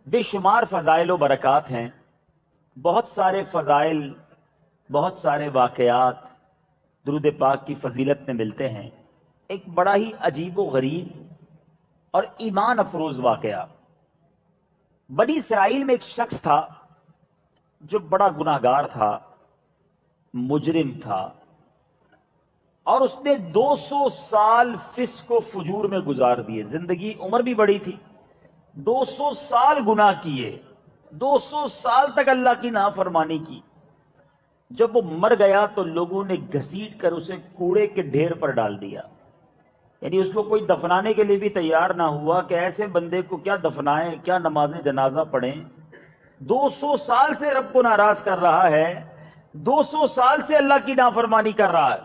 بے شمار فضائل و برکات ہیں، بہت سارے فضائل، بہت سارے واقعات درود پاک کی فضیلت میں ملتے ہیں۔ ایک بڑا ہی عجیب و غریب اور ایمان افروز واقعہ، بنی اسرائیل میں ایک شخص تھا جو بڑا گناہ گار تھا، مجرم تھا، اور اس نے 200 سال فسق و فجور میں گزار دیے۔ زندگی عمر بھی بڑی تھی، 200 سال گناہ کیے، 200 سال تک اللہ کی نافرمانی کی۔ جب وہ مر گیا تو لوگوں نے گھسیٹ کر اسے کوڑے کے ڈھیر پر ڈال دیا، یعنی اس کو کوئی دفنانے کے لیے بھی تیار نہ ہوا کہ ایسے بندے کو کیا دفنائیں، کیا نماز جنازہ پڑھیں۔ 200 سال سے رب کو ناراض کر رہا ہے، 200 سال سے اللہ کی نافرمانی کر رہا ہے۔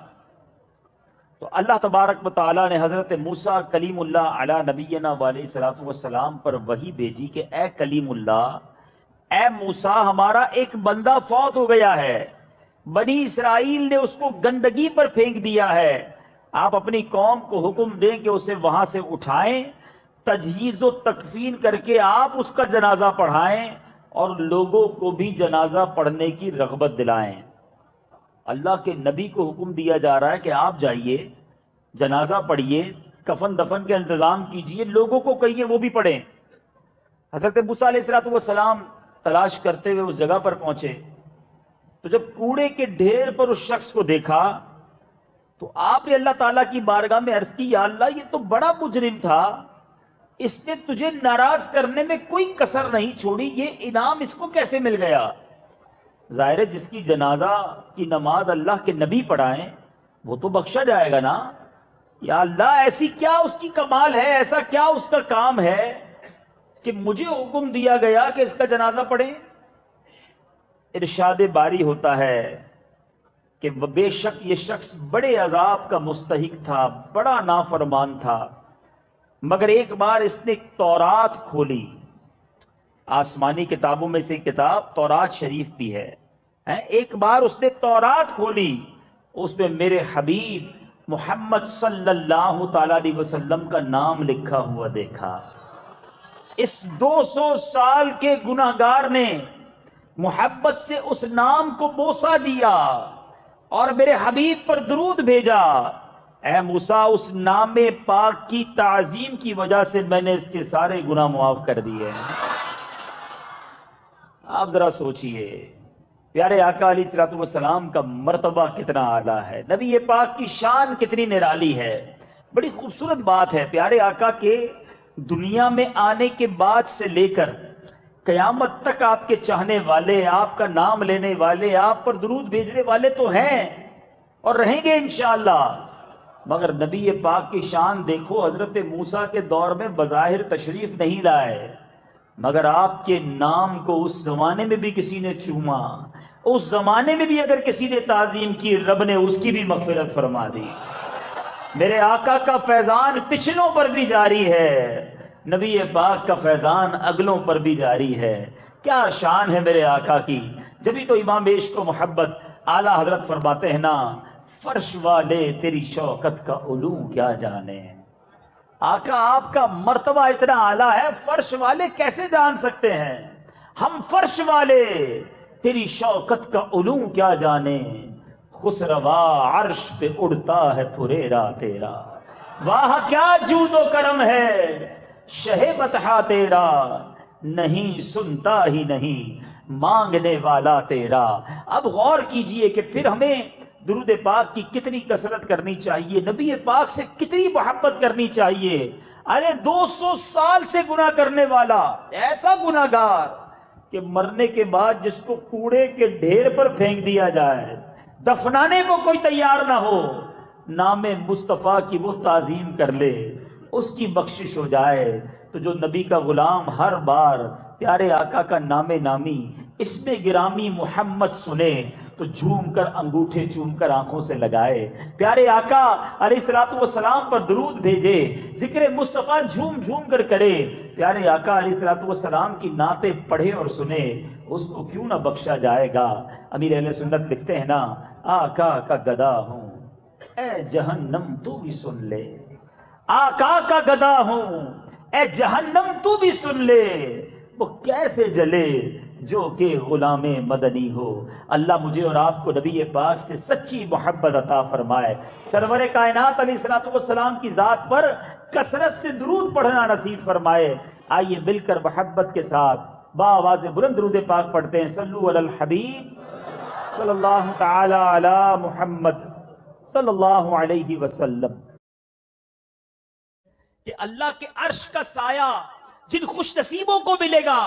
تو اللہ تبارک و تعالیٰ نے حضرت موسیٰ کلیم اللہ علی نبینا علیہ الصلوۃ والسلام پر وحی بھیجی کہ اے کلیم اللہ، اے موسیٰ، ہمارا ایک بندہ فوت ہو گیا ہے، بنی اسرائیل نے اس کو گندگی پر پھینک دیا ہے، آپ اپنی قوم کو حکم دیں کہ اسے وہاں سے اٹھائیں، تجہیز و تکفین کر کے آپ اس کا جنازہ پڑھائیں اور لوگوں کو بھی جنازہ پڑھنے کی رغبت دلائیں۔ اللہ کے نبی کو حکم دیا جا رہا ہے کہ آپ جائیے، جنازہ پڑھیے، کفن دفن کے انتظام کیجئے، لوگوں کو کہیے وہ بھی پڑھیں۔ حضرت موسیٰ علیہ السلام تلاش کرتے ہوئے اس جگہ پر پہنچے تو جب کوڑے کے ڈھیر پر اس شخص کو دیکھا تو آپ نے اللہ تعالیٰ کی بارگاہ میں عرض کی، یا اللہ، یہ تو بڑا مجرم تھا، اس نے تجھے ناراض کرنے میں کوئی کسر نہیں چھوڑی، یہ انعام اس کو کیسے مل گیا؟ ظاہر ہے جس کی جنازہ کی نماز اللہ کے نبی پڑھائیں وہ تو بخشا جائے گا نا۔ یا اللہ، ایسی کیا اس کی کمال ہے، ایسا کیا اس کا کام ہے کہ مجھے حکم دیا گیا کہ اس کا جنازہ پڑھیں؟ ارشاد باری ہوتا ہے کہ بے شک یہ شخص بڑے عذاب کا مستحق تھا، بڑا نافرمان تھا، مگر ایک بار اس نے تورات کھولی، آسمانی کتابوں میں سے کتاب تورات شریف بھی ہے، ایک بار اس نے تورات کھولی، اس میں میرے حبیب محمد صلی اللہ تعالی علیہ وسلم کا نام لکھا ہوا دیکھا۔ اس 200 سال کے گناہگار نے محبت سے اس نام کو بوسہ دیا اور میرے حبیب پر درود بھیجا۔ اے موسیٰ، اس نام پاک کی تعظیم کی وجہ سے میں نے اس کے سارے گناہ معاف کر دیے۔ آپ ذرا سوچئے، پیارے آقا علیہ الصلوۃ والسلام کا مرتبہ کتنا اعلیٰ ہے، نبی پاک کی شان کتنی نرالی ہے۔ بڑی خوبصورت بات ہے، پیارے آقا کے دنیا میں آنے کے بعد سے لے کر قیامت تک آپ کے چاہنے والے، آپ کا نام لینے والے، آپ پر درود بھیجنے والے تو ہیں اور رہیں گے انشاءاللہ، مگر نبی پاک کی شان دیکھو، حضرت موسیٰ کے دور میں بظاہر تشریف نہیں لائے، مگر آپ کے نام کو اس زمانے میں بھی کسی نے چوما، اس زمانے میں بھی اگر کسی نے تعظیم کی، رب نے اس کی بھی مغفرت فرما دی۔ میرے آقا کا فیضان پچھلوں پر بھی جاری ہے، نبی پاک کا فیضان اگلوں پر بھی جاری ہے۔ کیا شان ہے میرے آقا کی، جبھی تو امام عشق و محبت اعلیٰ حضرت فرماتے ہیں نا، فرش والے تیری شوکت کا علو کیا جانے۔ آقا آپ کا مرتبہ اتنا اعلیٰ ہے، فرش والے کیسے جان سکتے ہیں؟ ہم فرش والے تیری شوکت کا علو کیا جانے، خسروا عرش پہ اڑتا ہے پھریرا تیرا، واہ کیا جود و کرم ہے شہ بطحا تیرا، نہیں سنتا ہی نہیں مانگنے والا تیرا۔ اب غور کیجئے کہ پھر ہمیں درود پاک کی کتنی کثرت کرنی چاہیے، نبی پاک سے کتنی محبت کرنی چاہیے۔ ارے 200 سال سے گناہ کرنے والا، ایسا گناہگار کہ مرنے کے بعد جس کو کوڑے کے ڈھیر پر پھینک دیا جائے، دفنانے کو کوئی تیار نہ ہو، نام مصطفیٰ کی وہ تعظیم کر لے، اس کی بخشش ہو جائے۔ تو جو نبی کا غلام ہر بار پیارے آقا کا نام نامی اسم گرامی محمد سنے تو جھوم کر انگوٹھے چوم کر آنکھوں سے لگائے، پیارے آقا علیہ الصلوۃ والسلام پر درود بھیجے، ذکر مصطفیٰ جھوم جھوم کر کرے، پیارے آقا علیہ الصلوۃ والسلام کی نعتیں پڑھے اور سنے، اس کو کیوں نہ بخشا جائے گا۔ امیر اہل سنت لکھتے ہیں نا، آقا کا گدا ہوں اے جہنم تو بھی سن لے، آقا کا گدا ہوں اے جہنم تو بھی سن لے، وہ کیسے جلے جو کہ غلام مدنی ہو۔ اللہ مجھے اور آپ کو نبی پاک سے سچی محبت عطا فرمائے، سرور کائنات علیہ الصلوۃ والسلام کی ذات پر کثرت سے درود پڑھنا نصیب فرمائے۔ آئیے مل کر محبت کے ساتھ بآواز بلند درود پاک پڑھتے ہیں، صلو علی الحبیب صلی اللہ تعالی علی محمد صلی اللہ علیہ وسلم۔ کہ اللہ کے عرش کا سایہ جن خوش نصیبوں کو ملے گا،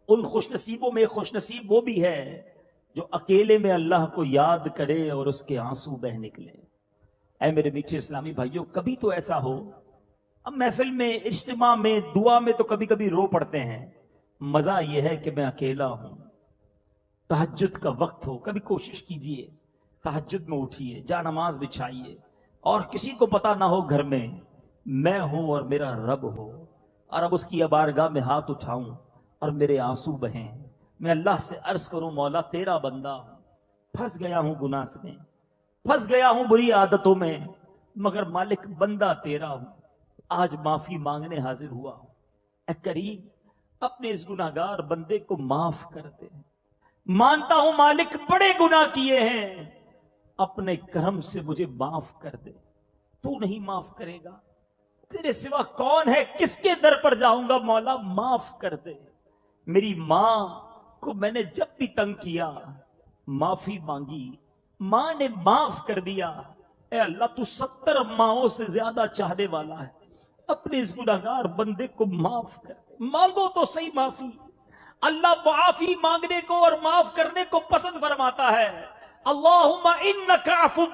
ان خوش نصیبوں میں خوش نصیب وہ بھی ہے جو اکیلے میں اللہ کو یاد کرے اور اس کے آنسو بہ نکلے۔ اے میرے میٹھے اسلامی بھائیوں، کبھی تو ایسا ہو، اب محفل میں، اجتماع میں، دعا میں تو کبھی کبھی رو پڑتے ہیں، مزہ یہ ہے کہ میں اکیلا ہوں، تہجد کا وقت ہو، کبھی کوشش کیجئے تہجد میں اٹھیے، جا نماز بچھائیے، اور کسی کو پتا نہ ہو گھر میں ہوں اور میرا رب ہو، اور اب اس کی بارگاہ میں ہاتھ اٹھاؤں اور میرے آنسو بہیں، میں اللہ سے عرض کروں مولا تیرا بندہ ہوں، پھنس گیا ہوں گناہ میں، پھنس گیا ہوں بری عادتوں میں، مگر مالک بندہ تیرا ہوں، آج معافی مانگنے حاضر ہوا ہوں۔ اے کریم اپنے اس گناہگار بندے کو معاف کر دے، مانتا ہوں مالک بڑے گناہ کیے ہیں، اپنے کرم سے مجھے معاف کر دے، تو نہیں معاف کرے گا تیرے سوا کون ہے، کس کے در پر جاؤں گا، مولا معاف کر دے۔ میری ماں کو میں نے جب بھی تنگ کیا معافی مانگی، ماں نے معاف کر دیا، اے اللہ تو 70 ماؤں سے زیادہ چاہنے والا ہے، اپنے اس گناہگار بندے کو معاف کر دے، مانگو تو صحیح معافی۔ اللہ معافی مانگنے کو اور معاف کرنے کو پسند فرماتا ہے۔ اللہم انک عفو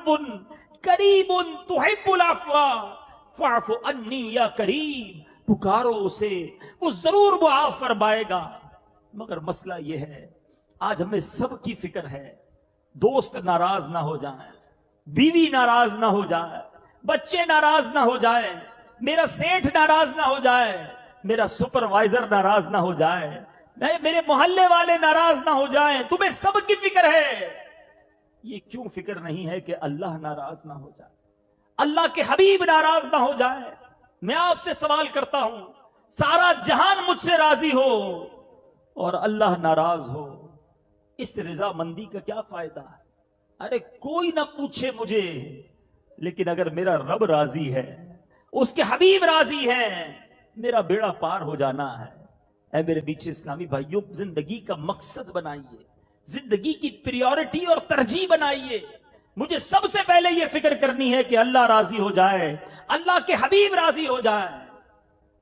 کریم تحب العفو فاعف عنی یا کریم، پکارو اسے وہ ضرور معاف فرمائے گا۔ مگر مسئلہ یہ ہے آج ہمیں سب کی فکر ہے، دوست ناراض نہ ہو جائیں، بیوی ناراض نہ ہو جائے، بچے ناراض نہ ہو جائیں، میرا سیٹھ ناراض نہ ہو جائے، میرا سپروائزر ناراض نہ ہو جائے، میرے محلے والے ناراض نہ ہو جائیں، تمہیں سب کی فکر ہے۔ یہ کیوں فکر نہیں ہے کہ اللہ ناراض نہ ہو جائے، اللہ کے حبیب ناراض نہ ہو جائے؟ میں آپ سے سوال کرتا ہوں، سارا جہان مجھ سے راضی ہو اور اللہ ناراض ہو، اس رضا مندی کا کیا فائدہ ہے؟ ارے کوئی نہ پوچھے مجھے، لیکن اگر میرا رب راضی ہے، اس کے حبیب راضی ہیں، میرا بیڑا پار ہو جانا ہے۔ اے میرے بیچ اسلامی بھائیوں، زندگی کا مقصد بنائیے، زندگی کی پریورٹی اور ترجیح بنائیے۔ مجھے سب سے پہلے یہ فکر کرنی ہے کہ اللہ راضی ہو جائے، اللہ کے حبیب راضی ہو جائے۔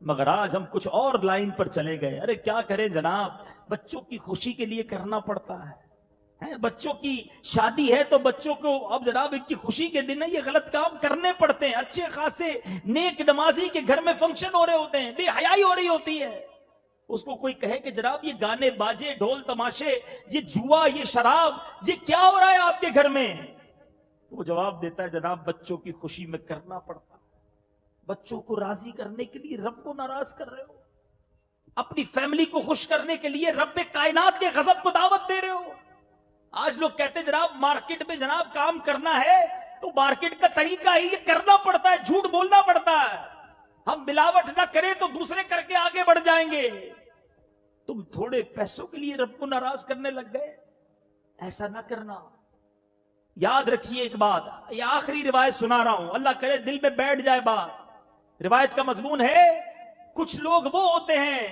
مگر آج ہم کچھ اور لائن پر چلے گئے۔ ارے کیا کریں جناب، بچوں کی خوشی کے لیے کرنا پڑتا ہے، بچوں کی شادی ہے تو بچوں کو اب جناب ان کی خوشی کے دن یہ غلط کام کرنے پڑتے ہیں۔ اچھے خاصے نیک نمازی کے گھر میں فنکشن ہو رہے ہوتے ہیں، بے حیائی ہو رہی ہوتی ہے، اس کو کوئی کہے کہ جناب یہ گانے باجے، ڈھول تماشے، یہ جوا، یہ شراب، یہ کیا ہو رہا ہے آپ کے گھر میں؟ وہ جواب دیتا ہے جناب بچوں کی خوشی میں کرنا پڑتا ہے، بچوں کو راضی کرنے کے لیے رب کو ناراض کر رہے ہو، اپنی فیملی کو خوش کرنے کے لیے رب کائنات کے غضب کو دعوت دے رہے ہو۔ آج لوگ کہتے ہیں جناب مارکیٹ میں جناب کام کرنا ہے تو مارکیٹ کا طریقہ ہی یہ کرنا پڑتا ہے، جھوٹ بولنا پڑتا ہے، ہم ملاوٹ نہ کریں تو دوسرے کر کے آگے بڑھ جائیں گے۔ تم تھوڑے پیسوں کے لیے رب کو ناراض کرنے لگ گئے، ایسا نہ کرنا۔ یاد رکھیے ایک بات، یہ آخری روایت سنا رہا ہوں، اللہ کرے دل میں بیٹھ جائے بات۔ روایت کا مضمون ہے، کچھ لوگ وہ ہوتے ہیں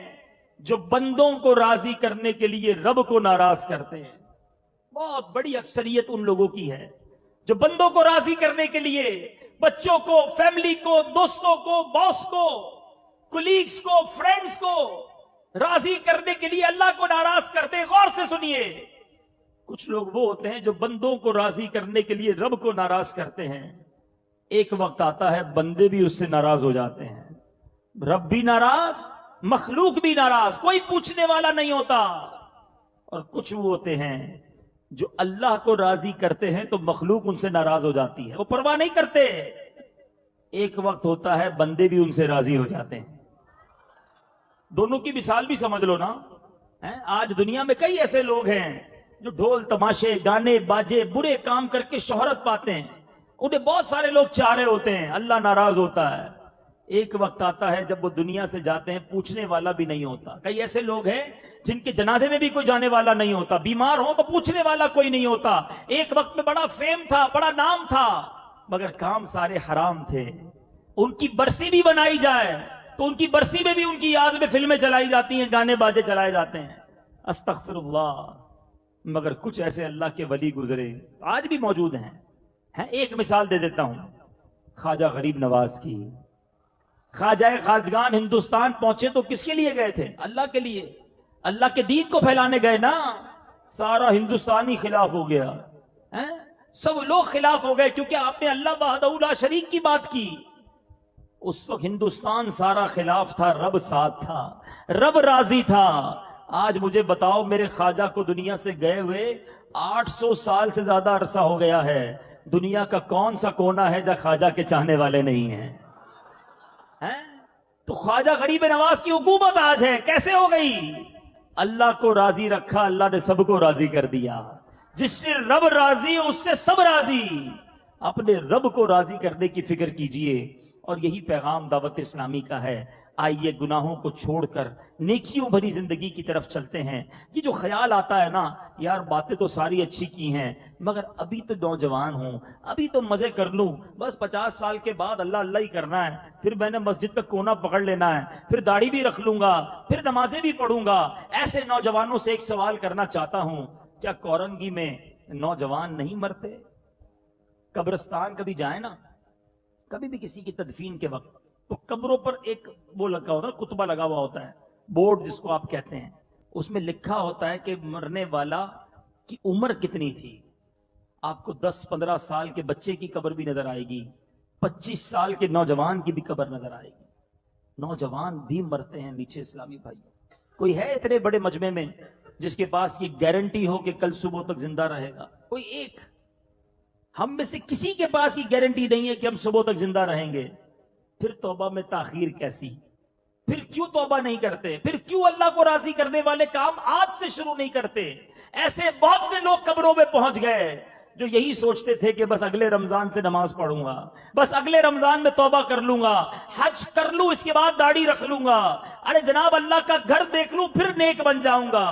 جو بندوں کو راضی کرنے کے لیے رب کو ناراض کرتے ہیں۔ بہت بڑی اکثریت ان لوگوں کی ہے جو بندوں کو راضی کرنے کے لیے بچوں کو، فیملی کو، دوستوں کو، باس کو، کولیگز کو، فرینڈز کو راضی کرنے کے لیے اللہ کو ناراض کرتے ہیں۔ غور سے سنیے، کچھ لوگ وہ ہوتے ہیں جو بندوں کو راضی کرنے کے لیے رب کو ناراض کرتے ہیں۔ ایک وقت آتا ہے بندے بھی اس سے ناراض ہو جاتے ہیں، رب بھی ناراض، مخلوق بھی ناراض، کوئی پوچھنے والا نہیں ہوتا۔ اور کچھ وہ ہوتے ہیں جو اللہ کو راضی کرتے ہیں تو مخلوق ان سے ناراض ہو جاتی ہے، وہ پرواہ نہیں کرتے۔ ایک وقت ہوتا ہے بندے بھی ان سے راضی ہو جاتے ہیں۔ دونوں کی مثال بھی سمجھ لو نا۔ آج دنیا میں کئی ایسے لوگ ہیں جو ڈھول تماشے، گانے باجے، برے کام کر کے شہرت پاتے ہیں، انہیں بہت سارے لوگ چاہ رہے ہوتے ہیں، اللہ ناراض ہوتا ہے۔ ایک وقت آتا ہے جب وہ دنیا سے جاتے ہیں پوچھنے والا بھی نہیں ہوتا. کئی ایسے لوگ ہیں جن کے جنازے میں بھی کوئی جانے والا نہیں ہوتا, بیمار ہو تو پوچھنے والا کوئی نہیں ہوتا. ایک وقت میں بڑا فیم تھا, بڑا نام تھا, مگر کام سارے حرام تھے. ان کی برسی بھی بنائی جائے تو ان کی برسی میں بھی ان کی یاد میں فلمیں چلائی جاتی ہیں, گانے بازے چلائے جاتے ہیں. استغفر اللہ. مگر کچھ ایسے اللہ کے ولی گزرے, آج بھی موجود ہیں. ایک مثال دے دیتا ہوں خواجہ غریب نواز کی. خواجہ خواجگان ہندوستان پہنچے تو کس کے لیے گئے تھے؟ اللہ کے لیے. اللہ کے دین کو پھیلانے گئے نا. سارا ہندوستانی خلاف ہو گیا, سب لوگ خلاف ہو گئے کیونکہ آپ نے اللہ وحدہ لا شریک کی بات کی. اس وقت ہندوستان سارا خلاف تھا, رب ساتھ تھا, رب راضی تھا. آج مجھے بتاؤ, میرے خواجہ کو دنیا سے گئے ہوئے 800 سال سے زیادہ عرصہ ہو گیا ہے. دنیا کا کون سا کونا ہے جہاں خواجہ کے چاہنے والے نہیں ہیں؟ تو خواجہ غریب نواز کی حکومت آج ہے, کیسے ہو گئی؟ اللہ کو راضی رکھا, اللہ نے سب کو راضی کر دیا. جس سے رب راضی اس سے سب راضی. اپنے رب کو راضی کرنے کی فکر کیجئے, اور یہی پیغام دعوت اسلامی کا ہے. آئیے گناہوں کو چھوڑ کر نیکیوں بھری زندگی کی طرف چلتے ہیں. یہ جو خیال آتا ہے نا, یار باتیں تو ساری اچھی کی ہیں مگر ابھی تو نوجوان ہوں, ابھی تو مزے کر لوں, بس 50 سال کے بعد اللہ اللہ ہی کرنا ہے, پھر میں نے مسجد کا کونا پکڑ لینا ہے, پھر داڑھی بھی رکھ لوں گا, پھر نمازیں بھی پڑھوں گا. ایسے نوجوانوں سے ایک سوال کرنا چاہتا ہوں, کیا کورنگی میں نوجوان نہیں مرتے؟ قبرستان کبھی جائیں نا, کبھی بھی کسی کی تدفین کے وقت, تو قبروں پر ایک وہ لگا ہوتا ہے, کتبہ لگا ہوا ہوتا ہے, بورڈ جس کو آپ کہتے ہیں. اس میں لکھا ہوتا ہے کہ مرنے والا کی عمر کتنی تھی. آپ کو 10-15 سال کے بچے کی قبر بھی نظر آئے گی, 25 سال کے نوجوان کی بھی قبر نظر آئے گی. نوجوان بھی مرتے ہیں میٹھے اسلامی بھائی. کوئی ہے اتنے بڑے مجمع میں جس کے پاس یہ گارنٹی ہو کہ کل صبح تک زندہ رہے گا؟ کوئی ایک. ہم میں سے کسی کے پاس یہ گارنٹی نہیں ہے کہ ہم صبح تک زندہ رہیں گے. پھر توبہ میں تاخیر کیسی؟ پھر کیوں توبہ نہیں کرتے؟ پھر کیوں اللہ کو راضی کرنے والے کام آج سے شروع نہیں کرتے؟ ایسے بہت سے لوگ قبروں میں پہنچ گئے جو یہی سوچتے تھے کہ بس اگلے رمضان سے نماز پڑھوں گا, بس اگلے رمضان میں توبہ کر لوں گا, حج کر لوں, اس کے بعد داڑھی رکھ لوں گا, ارے جناب اللہ کا گھر دیکھ لوں پھر نیک بن جاؤں گا.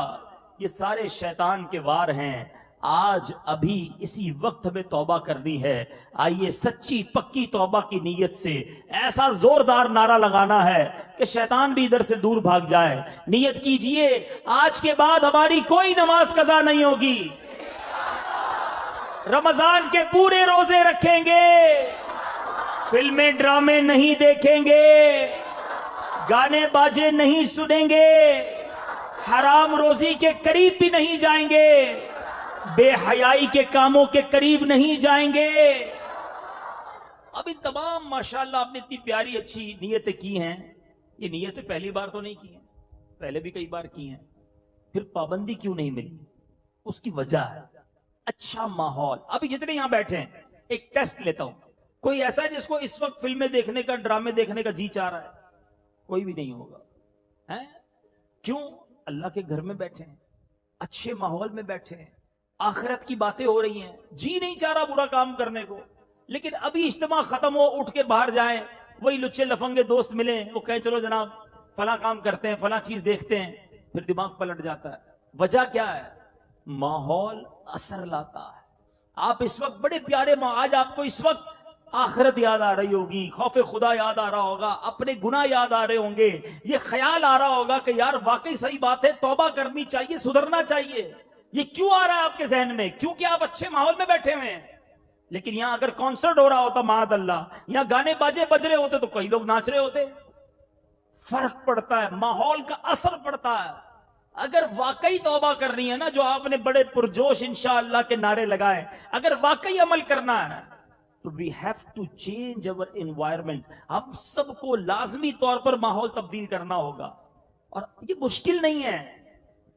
یہ سارے شیطان کے وار ہیں. آج ابھی اسی وقت ہمیں توبہ کرنی ہے. آئیے سچی پکی توبہ کی نیت سے ایسا زوردار نعرہ لگانا ہے کہ شیطان بھی ادھر سے دور بھاگ جائے. نیت کیجئے, آج کے بعد ہماری کوئی نماز قضا نہیں ہوگی, رمضان کے پورے روزے رکھیں گے, فلمیں ڈرامے نہیں دیکھیں گے, گانے باجے نہیں سنیں گے, حرام روزی کے قریب بھی نہیں جائیں گے, بے حیائی کے کاموں کے قریب نہیں جائیں گے. ابھی تمام ماشاءاللہ آپ نے اتنی پیاری اچھی نیتیں کی ہیں. یہ نیتیں پہلی بار تو نہیں کی ہیں, پہلے بھی کئی بار کی ہیں. پھر پابندی کیوں نہیں ملی؟ اس کی وجہ ہے اچھا ماحول. ابھی جتنے یہاں بیٹھے ہیں, ایک ٹیسٹ لیتا ہوں, کوئی ایسا ہے جس کو اس وقت فلمیں دیکھنے کا, ڈرامے دیکھنے کا جی چاہ رہا ہے؟ کوئی بھی نہیں ہوگا. کیوں؟ اللہ کے گھر میں بیٹھے ہیں, اچھے ماحول میں بیٹھے ہیں, آخرت کی باتیں ہو رہی ہیں, جی نہیں چاہ رہا برا کام کرنے کو. لیکن ابھی اجتماع ختم ہو, اٹھ کے باہر جائیں, وہی لچے لفنگے دوست ملیں, وہ کہیں چلو جناب فلاں کام کرتے ہیں, فلاں چیز دیکھتے ہیں, پھر دماغ پلٹ جاتا ہے. وجہ کیا ہے؟ ماحول اثر لاتا ہے. آپ اس وقت بڑے پیارے آج آپ کو اس وقت آخرت یاد آ رہی ہوگی, خوف خدا یاد آ رہا ہوگا, اپنے گناہ یاد آ رہے ہوں گے, یہ خیال آ رہا ہوگا کہ یار واقعی صحیح بات ہے, توبہ کرنی چاہیے, سدھرنا چاہیے. یہ کیوں آ رہا ہے آپ کے ذہن میں؟ کیونکہ آپ اچھے ماحول میں بیٹھے ہوئے ہیں. لیکن یہاں اگر کانسرٹ ہو رہا ہوتا, معاذ اللہ, یہاں گانے باجے بج رہے ہوتے تو کئی لوگ ناچ رہے ہوتے. فرق پڑتا ہے, ماحول کا اثر پڑتا ہے. اگر واقعی توبہ کرنی ہے نا, جو آپ نے بڑے پرجوش انشاءاللہ کے نعرے لگائے, اگر واقعی عمل کرنا ہے تو we have to change our environment. ہم سب کو لازمی طور پر ماحول تبدیل کرنا ہوگا, اور یہ مشکل نہیں ہے.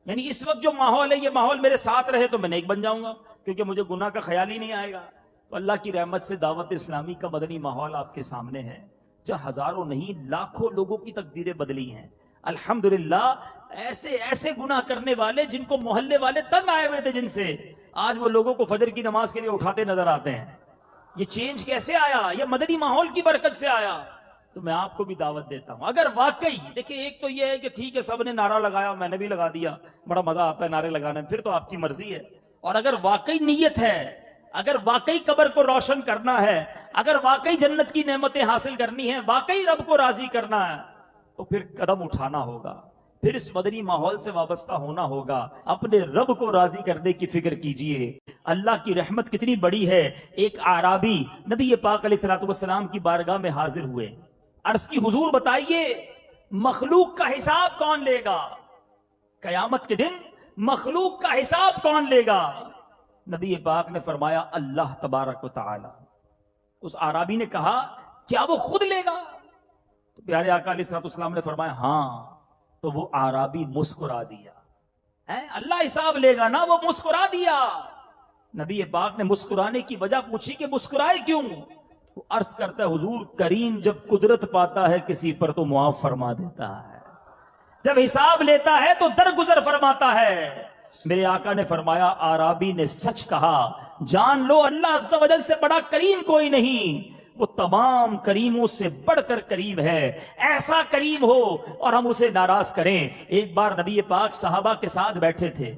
یعنی اس وقت جو ماحول ہے, یہ ماحول میرے ساتھ رہے تو میں نیک بن جاؤں گا, کیونکہ مجھے گناہ کا خیال ہی نہیں آئے گا. تو اللہ کی رحمت سے دعوت اسلامی کا مدنی ماحول آپ کے سامنے ہے, جہاں ہزاروں نہیں لاکھوں لوگوں کی تقدیریں بدلی ہیں. الحمدللہ ایسے ایسے گناہ کرنے والے جن کو محلے والے تنگ آئے ہوئے تھے جن سے, آج وہ لوگوں کو فجر کی نماز کے لیے اٹھاتے نظر آتے ہیں. یہ چینج کیسے آیا؟ یہ مدنی ماحول کی برکت سے آیا. تو میں آپ کو بھی دعوت دیتا ہوں. اگر واقعی دیکھیں، ایک تو یہ ہے کہ ٹھیک ہے سب نے نعرہ لگایا، میں نے بھی لگا دیا، بڑا مزہ آتا ہے نعرے لگانے میں، پھر تو آپ کی مرضی ہے. اور اگر واقعی نیت ہے، اگر واقعی قبر کو روشن کرنا ہے، اگر واقعی جنت کی نعمتیں حاصل کرنی ہیں، واقعی رب کو راضی کرنا ہے، تو پھر قدم اٹھانا ہوگا، پھر اس مدنی ماحول سے وابستہ ہونا ہوگا. اپنے رب کو راضی کرنے کی فکر کیجئے. اللہ کی رحمت کتنی بڑی ہے. ایک اعرابی نبی پاک علیہ الصلوۃ والسلام کی بارگاہ میں حاضر ہوئے. عرض کی حضور بتائیے مخلوق کا حساب کون لے گا؟ قیامت کے دن مخلوق کا حساب کون لے گا؟ نبی پاک نے فرمایا اللہ تبارک و تعالی. اس اعرابی نے کہا کیا وہ خود لے گا؟ تو پیارے آقا علیہ الصلوۃ والسلام نے فرمایا ہاں. تو وہ اعرابی مسکرا دیا. اللہ حساب لے گا نا، وہ مسکرا دیا. نبی پاک نے مسکرانے کی وجہ پوچھی کہ مسکرائے کیوں؟ وہ عرض کرتا ہے حضور کریم جب قدرت پاتا ہے کسی پر تو معاف فرما دیتا ہے، جب حساب لیتا ہے تو درگزر فرماتا ہے. میرے آقا نے فرمایا اعرابی نے سچ کہا، جان لو اللہ عز و جل سے بڑا کریم کوئی نہیں، وہ تمام کریموں سے بڑھ کر کریم ہے. ایسا کریم ہو اور ہم اسے ناراض کریں. ایک بار نبی پاک صحابہ کے ساتھ بیٹھے تھے،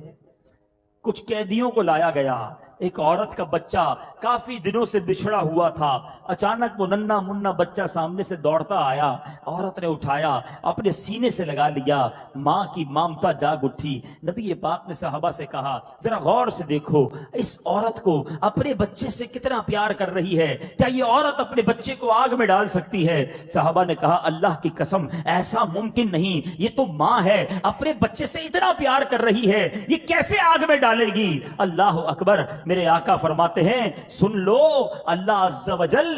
کچھ قیدیوں کو لایا گیا. ایک عورت کا بچہ کافی دنوں سے بچھڑا ہوا تھا. اچانک وہ ننھا منا بچہ سامنے سے دوڑتا آیا. عورت نے اٹھایا، اپنے سینے سے لگا لیا. ماں کی مامتا جاگ اٹھی. نبی پاک نے صحابہ سے کہا ذرا غور سے دیکھو اس عورت کو اپنے بچے سے کتنا پیار کر رہی ہے. کیا یہ عورت اپنے بچے کو آگ میں ڈال سکتی ہے؟ صحابہ نے کہا اللہ کی قسم ایسا ممکن نہیں، یہ تو ماں ہے، اپنے بچے سے اتنا پیار کر رہی ہے، یہ کیسے آگ میں ڈالے گی؟ اللہ اکبر. میرے آقا فرماتے ہیں سن لو اللہ عز و جل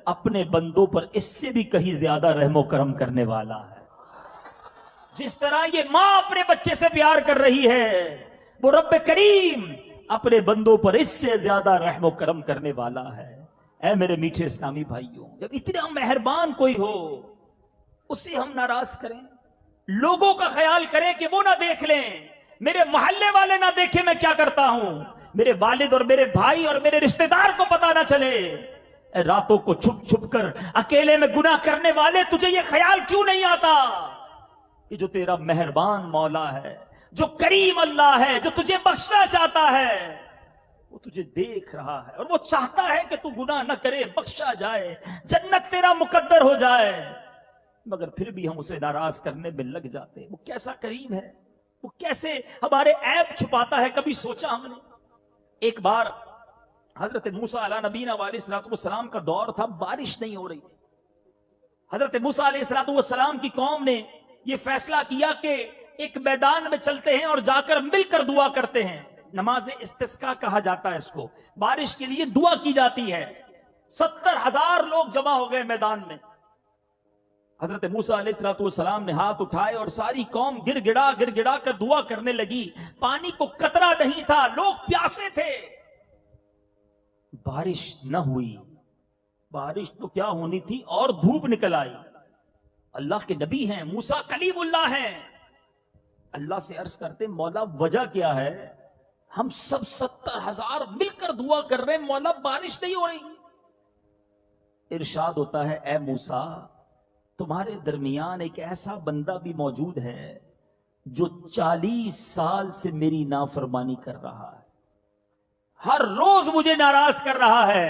اپنے بندوں پر اس سے بھی کہیں زیادہ رحم و کرم کرنے والا ہے. جس طرح یہ ماں اپنے بچے سے پیار کر رہی ہے، وہ رب کریم اپنے بندوں پر اس سے زیادہ رحم و کرم کرنے والا ہے. اے میرے میٹھے اسلامی بھائیوں، جب اتنا مہربان کوئی ہو اسے ہم ناراض کریں، لوگوں کا خیال کریں کہ وہ نہ دیکھ لیں، میرے محلے والے نہ دیکھیں میں کیا کرتا ہوں، میرے والد اور میرے بھائی اور میرے رشتہ دار کو پتا نہ چلے. اے راتوں کو چھپ چھپ کر اکیلے میں گناہ کرنے والے، تجھے یہ خیال کیوں نہیں آتا کہ جو تیرا مہربان مولا ہے، جو کریم اللہ ہے، جو تجھے بخشنا چاہتا ہے، وہ تجھے دیکھ رہا ہے اور وہ چاہتا ہے کہ تو گناہ نہ کرے، بخشا جائے، جنت تیرا مقدر ہو جائے. مگر پھر بھی ہم اسے ناراض کرنے میں لگ جاتے. وہ کیسا کریم ہے، وہ کیسے ہمارے عیب چھپاتا ہے. کبھی سوچا ہم نے؟ ایک بار حضرت موسیٰ علیہ نبینا علیہ السلام کا دور تھا، بارش نہیں ہو رہی تھی. حضرت موسیٰ علیہ السلام کی قوم نے یہ فیصلہ کیا کہ ایک میدان میں چلتے ہیں اور جا کر مل کر دعا کرتے ہیں. نماز استسقاء کہا جاتا ہے اس کو، بارش کے لیے دعا کی جاتی ہے. 70,000 لوگ جمع ہو گئے میدان میں. حضرت موسیٰ علیہ السلام نے ہاتھ اٹھائے اور ساری قوم گر گڑا کر دعا کرنے لگی. پانی کو قطرہ نہیں تھا، لوگ پیاسے تھے. بارش نہ ہوئی. بارش تو کیا ہونی تھی اور دھوپ نکل آئی. اللہ کے نبی ہیں، موسیٰ کلیم اللہ ہیں. اللہ سے عرض کرتے مولا وجہ کیا ہے؟ ہم سب 70,000 مل کر دعا کر رہے ہیں، مولا بارش نہیں ہو رہی. ارشاد ہوتا ہے اے موسیٰ تمہارے درمیان ایک ایسا بندہ بھی موجود ہے جو 40 سال سے میری نافرمانی کر رہا ہے، ہر روز مجھے ناراض کر رہا ہے.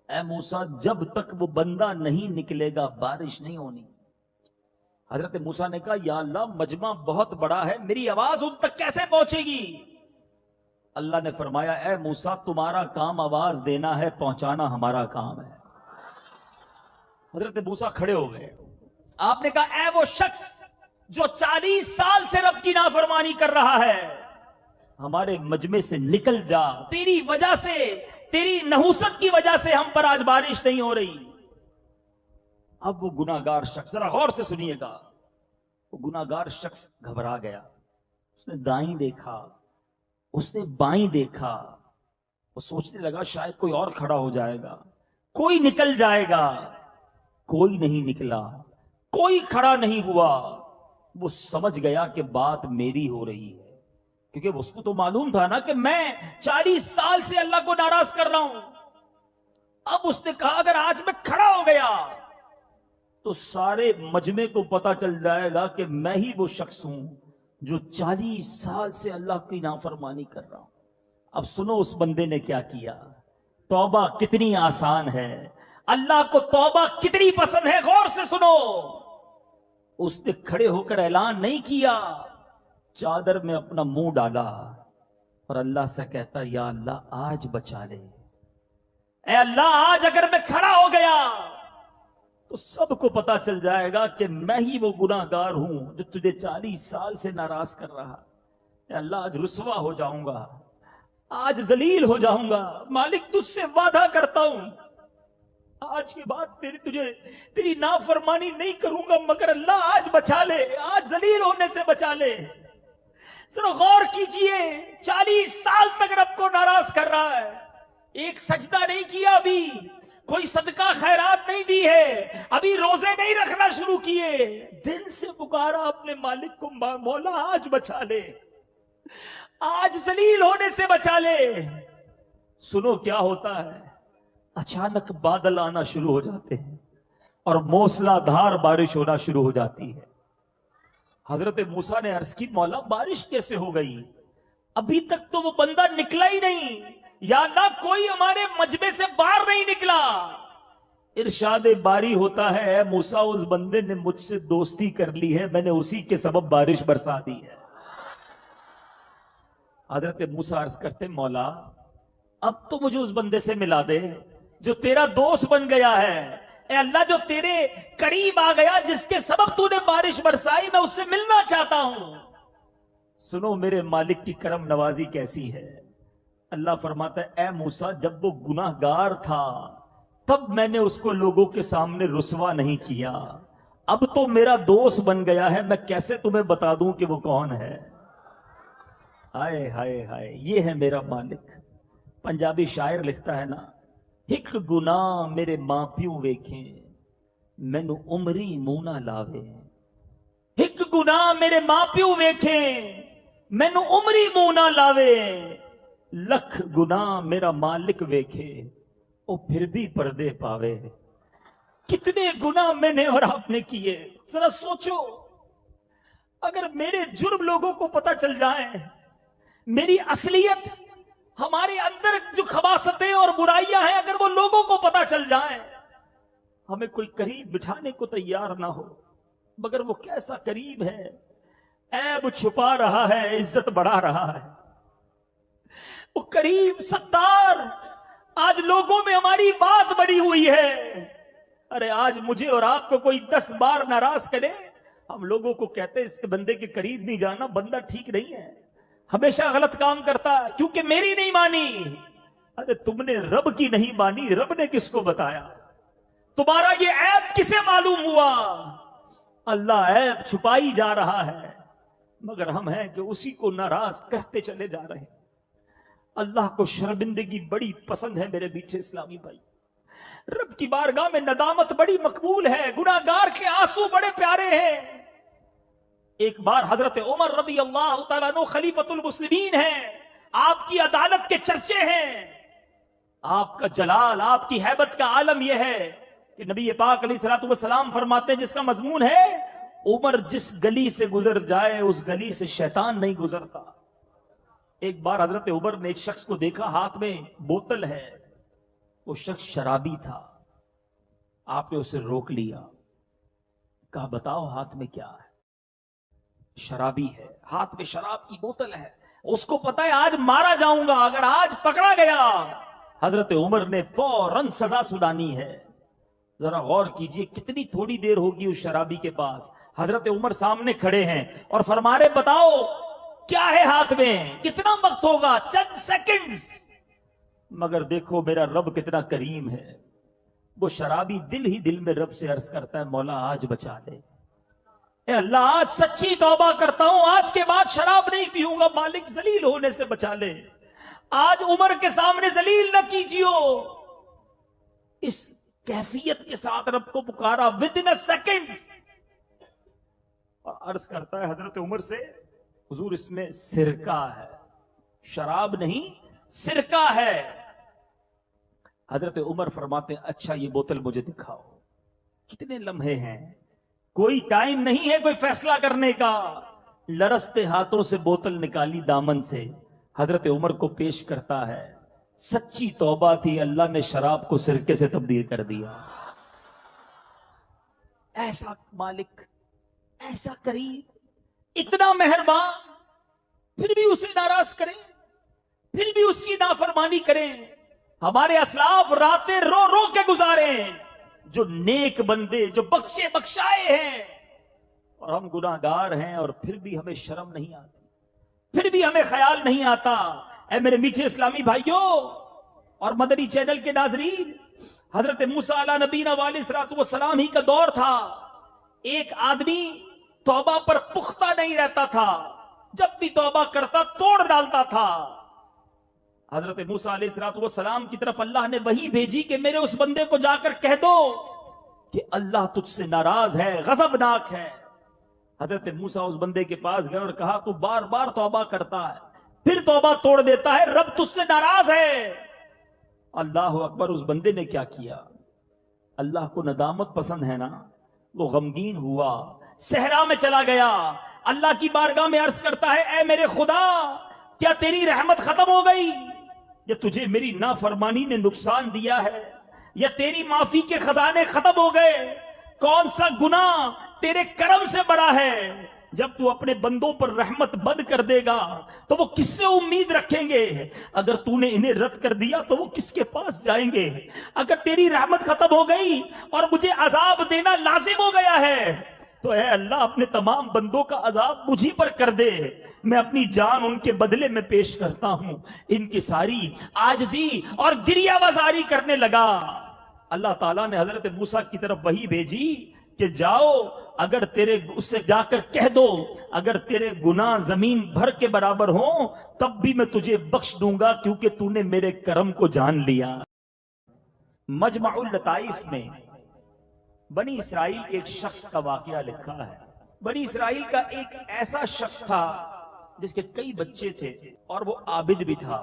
اے موسیٰ جب تک وہ بندہ نہیں نکلے گا بارش نہیں ہونی. حضرت موسیٰ نے کہا یا اللہ مجمع بہت بڑا ہے، میری آواز ان تک کیسے پہنچے گی؟ اللہ نے فرمایا اے موسیٰ تمہارا کام آواز دینا ہے، پہنچانا ہمارا کام ہے. حضرت موسیٰ کھڑے ہو گئے. آپ نے کہا اے وہ شخص جو 40 سال سے رب کی نافرمانی کر رہا ہے، ہمارے مجمع سے نکل جا، تیری وجہ سے، تیری نحوست کی وجہ سے ہم پر آج بارش نہیں ہو رہی. اب وہ گناہگار شخص، ذرا غور سے سنیے گا، وہ گناہگار شخص گھبرا گیا. اس نے دائیں دیکھا، اس نے بائیں دیکھا، وہ سوچنے لگا شاید کوئی اور کھڑا ہو جائے گا، کوئی نکل جائے گا. کوئی نہیں نکلا، کوئی کھڑا نہیں ہوا. وہ سمجھ گیا کہ بات میری ہو رہی ہے، کیونکہ اس کو تو معلوم تھا نا کہ میں 40 سال سے اللہ کو ناراض کر رہا ہوں. اب اس نے کہا اگر آج میں کھڑا ہو گیا تو سارے مجمع کو پتا چل جائے گا کہ میں ہی وہ شخص ہوں جو 40 سال سے اللہ کی نافرمانی کر رہا ہوں. اب سنو اس بندے نے کیا کیا. توبہ کتنی آسان ہے, اللہ کو توبہ کتنی پسند ہے, غور سے سنو. اس نے کھڑے ہو کر اعلان نہیں کیا, چادر میں اپنا منہ ڈالا اور اللہ سے کہتا یا اللہ آج بچا لے, اے اللہ آج اگر میں کھڑا ہو گیا تو سب کو پتا چل جائے گا کہ میں ہی وہ گناہ گار ہوں جو تجھے 40 سال سے ناراض کر رہا. اے اللہ آج رسوا ہو جاؤں گا, آج ذلیل ہو جاؤں گا. مالک تجھ سے وعدہ کرتا ہوں آج کے بعد تیری نافرمانی نہیں کروں گا, مگر اللہ آج بچا لے, آج ذلیل ہونے سے بچا لے. ذرا غور کیجئے, 40 سال تک رب کو ناراض کر رہا ہے, ایک سجدہ نہیں کیا, ابھی کوئی صدقہ خیرات نہیں دی ہے, ابھی روزے نہیں رکھنا شروع کیے, دل سے پکارا اپنے مالک کو مولا آج بچا لے, آج ذلیل ہونے سے بچا لے. سنو کیا ہوتا ہے, اچانک بادل آنا شروع ہو جاتے ہیں اور موسلا دھار بارش ہونا شروع ہو جاتی ہے. حضرت موسیٰ نے عرض کی مولا بارش کیسے ہو گئی, ابھی تک تو وہ بندہ نکلا ہی نہیں, یا اللہ کوئی ہمارے مجمع سے باہر نہیں نکلا. ارشاد باری ہوتا ہے اے موسیٰ اس بندے نے مجھ سے دوستی کر لی ہے, میں نے اسی کے سبب بارش برسا دی ہے. حضرت موسیٰ عرض کرتے مولا اب تو مجھے اس بندے سے ملا دے جو تیرا دوست بن گیا ہے, اے اللہ جو تیرے قریب آ گیا جس کے سبب تو نے بارش برسائی, میں اس سے ملنا چاہتا ہوں. سنو میرے مالک کی کرم نوازی کیسی ہے. اللہ فرماتا ہے اے موسیٰ جب وہ گناہ گار تھا تب میں نے اس کو لوگوں کے سامنے رسوا نہیں کیا, اب تو میرا دوست بن گیا ہے, میں کیسے تمہیں بتا دوں کہ وہ کون ہے. ہائے ہائے ہائے, یہ ہے میرا مالک. پنجابی شاعر لکھتا ہے نا, ایک گناہ میرے ماں پیو ویکھیں مینو عمری منہ نہ لاوے, ایک گناہ میرے ماں پیو ویکھیں مینو عمری منہ نہ لاوے, لکھ گناہ میرا مالک ویکھے او پھر بھی پردے پاوے. کتنے گناہ میں نے اور آپ نے کیے, ذرا سوچو اگر میرے جرم لوگوں کو پتہ چل جائیں, میری اصلیت, ہمارے اندر جو خباثتیں اور برائیاں ہیں اگر وہ لوگوں کو پتہ چل جائیں, ہمیں کوئی قریب بٹھانے کو تیار نہ ہو, مگر وہ کیسا قریب ہے, عیب چھپا رہا ہے عزت بڑھا رہا ہے. وہ کریم ستار آج لوگوں میں ہماری بات بڑی ہوئی ہے. ارے آج مجھے اور آپ کو کوئی 10 بار ناراض کرے, ہم لوگوں کو کہتے ہیں اس کے بندے کے قریب نہیں جانا, بندہ ٹھیک نہیں ہے, ہمیشہ غلط کام کرتا ہے کیونکہ میری نہیں مانی. ارے تم نے رب کی نہیں مانی, رب نے کس کو بتایا, تمہارا یہ عیب کسے معلوم ہوا. اللہ عیب چھپائی جا رہا ہے, مگر ہم ہیں کہ اسی کو ناراض کرتے چلے جا رہے ہیں. اللہ کو شرمندگی بڑی پسند ہے میرے پیچھے اسلامی بھائی, رب کی بارگاہ میں ندامت بڑی مقبول ہے, گناہ گار کے آنسو بڑے پیارے ہیں. ایک بار حضرت عمر رضی اللہ تعالیٰ عنہ خلیفۃ المسلمین ہیں, آپ کی عدالت کے چرچے ہیں, آپ کا جلال, آپ کی ہیبت کا عالم یہ ہے کہ نبی پاک علیہ الصلوۃ والسلام فرماتے ہیں جس کا مضمون ہے عمر جس گلی سے گزر جائے اس گلی سے شیطان نہیں گزرتا. ایک بار حضرت عمر نے ایک شخص کو دیکھا ہاتھ میں بوتل ہے, وہ شخص شرابی تھا, آپ نے اسے روک لیا, کہا بتاؤ ہاتھ میں کیا ہے. شرابی ہے, ہاتھ میں شراب کی بوتل ہے, اس کو پتا ہے آج مارا جاؤں گا, اگر آج پکڑا گیا. حضرت عمر نے فوراً سزا سنانی ہے. ذرا غور کیجئے کتنی تھوڑی دیر ہوگی اس شرابی کے پاس, حضرت عمر سامنے کھڑے ہیں اور فرما رہے بتاؤ کیا ہے ہاتھ میں, کتنا وقت ہوگا, چند سیکنڈز. مگر دیکھو میرا رب کتنا کریم ہے, وہ شرابی دل ہی دل میں رب سے عرض کرتا ہے مولا آج بچا لے, اے اللہ آج سچی توبہ کرتا ہوں, آج کے بعد شراب نہیں پیوں گا, مالک ذلیل ہونے سے بچا لے, آج عمر کے سامنے ذلیل نہ کیجیو. اس کیفیت کے ساتھ رب کو پکارا ودن اے سیکنڈ, اور عرض کرتا ہے حضرت عمر سے حضور اس میں سرکہ ہے, شراب نہیں سرکہ ہے. حضرت عمر فرماتے ہیں اچھا یہ بوتل مجھے دکھاؤ. کتنے لمحے ہیں، کوئی ٹائم نہیں ہے کوئی فیصلہ کرنے کا. لرزتے ہاتھوں سے بوتل نکالی دامن سے، حضرت عمر کو پیش کرتا ہے. سچی توبہ تھی، اللہ نے شراب کو سرکے سے تبدیل کر دیا. ایسا مالک، ایسا کریم، اتنا مہربان، پھر بھی اسے ناراض کریں، پھر بھی اس کی نافرمانی کریں. ہمارے اسلاف راتیں رو رو کے گزارے، جو نیک بندے، جو بخشے بخشائے ہیں، اور ہم گناہگار ہیں، اور پھر بھی ہمیں شرم نہیں آتی، پھر بھی ہمیں خیال نہیں آتا. اے میرے میٹھے اسلامی بھائیوں اور مدنی چینل کے ناظرین، حضرت موسیٰ علیہ نبینا علیہ السلام ہی کا دور تھا. ایک آدمی توبہ پر پختہ نہیں رہتا تھا، جب بھی توبہ کرتا توڑ ڈالتا تھا. حضرت موسیٰ علیہ السلام کی طرف اللہ نے وحی بھیجی کہ میرے اس بندے کو جا کر کہہ دو کہ اللہ تجھ سے ناراض ہے، غضبناک ہے. حضرت موسیٰ اس بندے کے پاس گئے اور کہا تو بار بار توبہ کرتا ہے، پھر توبہ توڑ دیتا ہے، رب تجھ سے ناراض ہے. اللہ اکبر. اس بندے نے کیا کیا؟ اللہ کو ندامت پسند ہے نا، وہ غمگین ہوا، صحرا میں چلا گیا، اللہ کی بارگاہ میں عرض کرتا ہے اے میرے خدا، کیا تیری رحمت ختم ہو گئی، یا تجھے میری نافرمانی نے نقصان دیا ہے، یا تیری معافی کے خزانے ختم ہو گئے؟ کون سا گناہ تیرے کرم سے بڑا ہے؟ جب تو اپنے بندوں پر رحمت بند کر دے گا تو وہ کس سے امید رکھیں گے؟ اگر تو نے انہیں رد کر دیا تو وہ کس کے پاس جائیں گے؟ اگر تیری رحمت ختم ہو گئی اور مجھے عذاب دینا لازم ہو گیا ہے تو اے اللہ اپنے تمام بندوں کا عذاب مجھی پر کر دے، میں اپنی جان ان کے بدلے میں پیش کرتا ہوں. ان کی ساری عاجزی اور گریہ وزاری کرنے لگا. اللہ تعالیٰ نے حضرت موسیٰ کی طرف وحی بھیجی کہ جاؤ، اگر تیرے اس سے جا کر کہہ دو اگر تیرے گناہ زمین بھر کے برابر ہوں تب بھی میں تجھے بخش دوں گا، کیونکہ تو نے میرے کرم کو جان لیا. مجمع اللطائف میں بنی اسرائیل کے ایک شخص کا واقعہ لکھا ہے. بنی اسرائیل کا ایک ایسا شخص تھا جس کے کئی بچے تھے اور وہ عابد بھی تھا.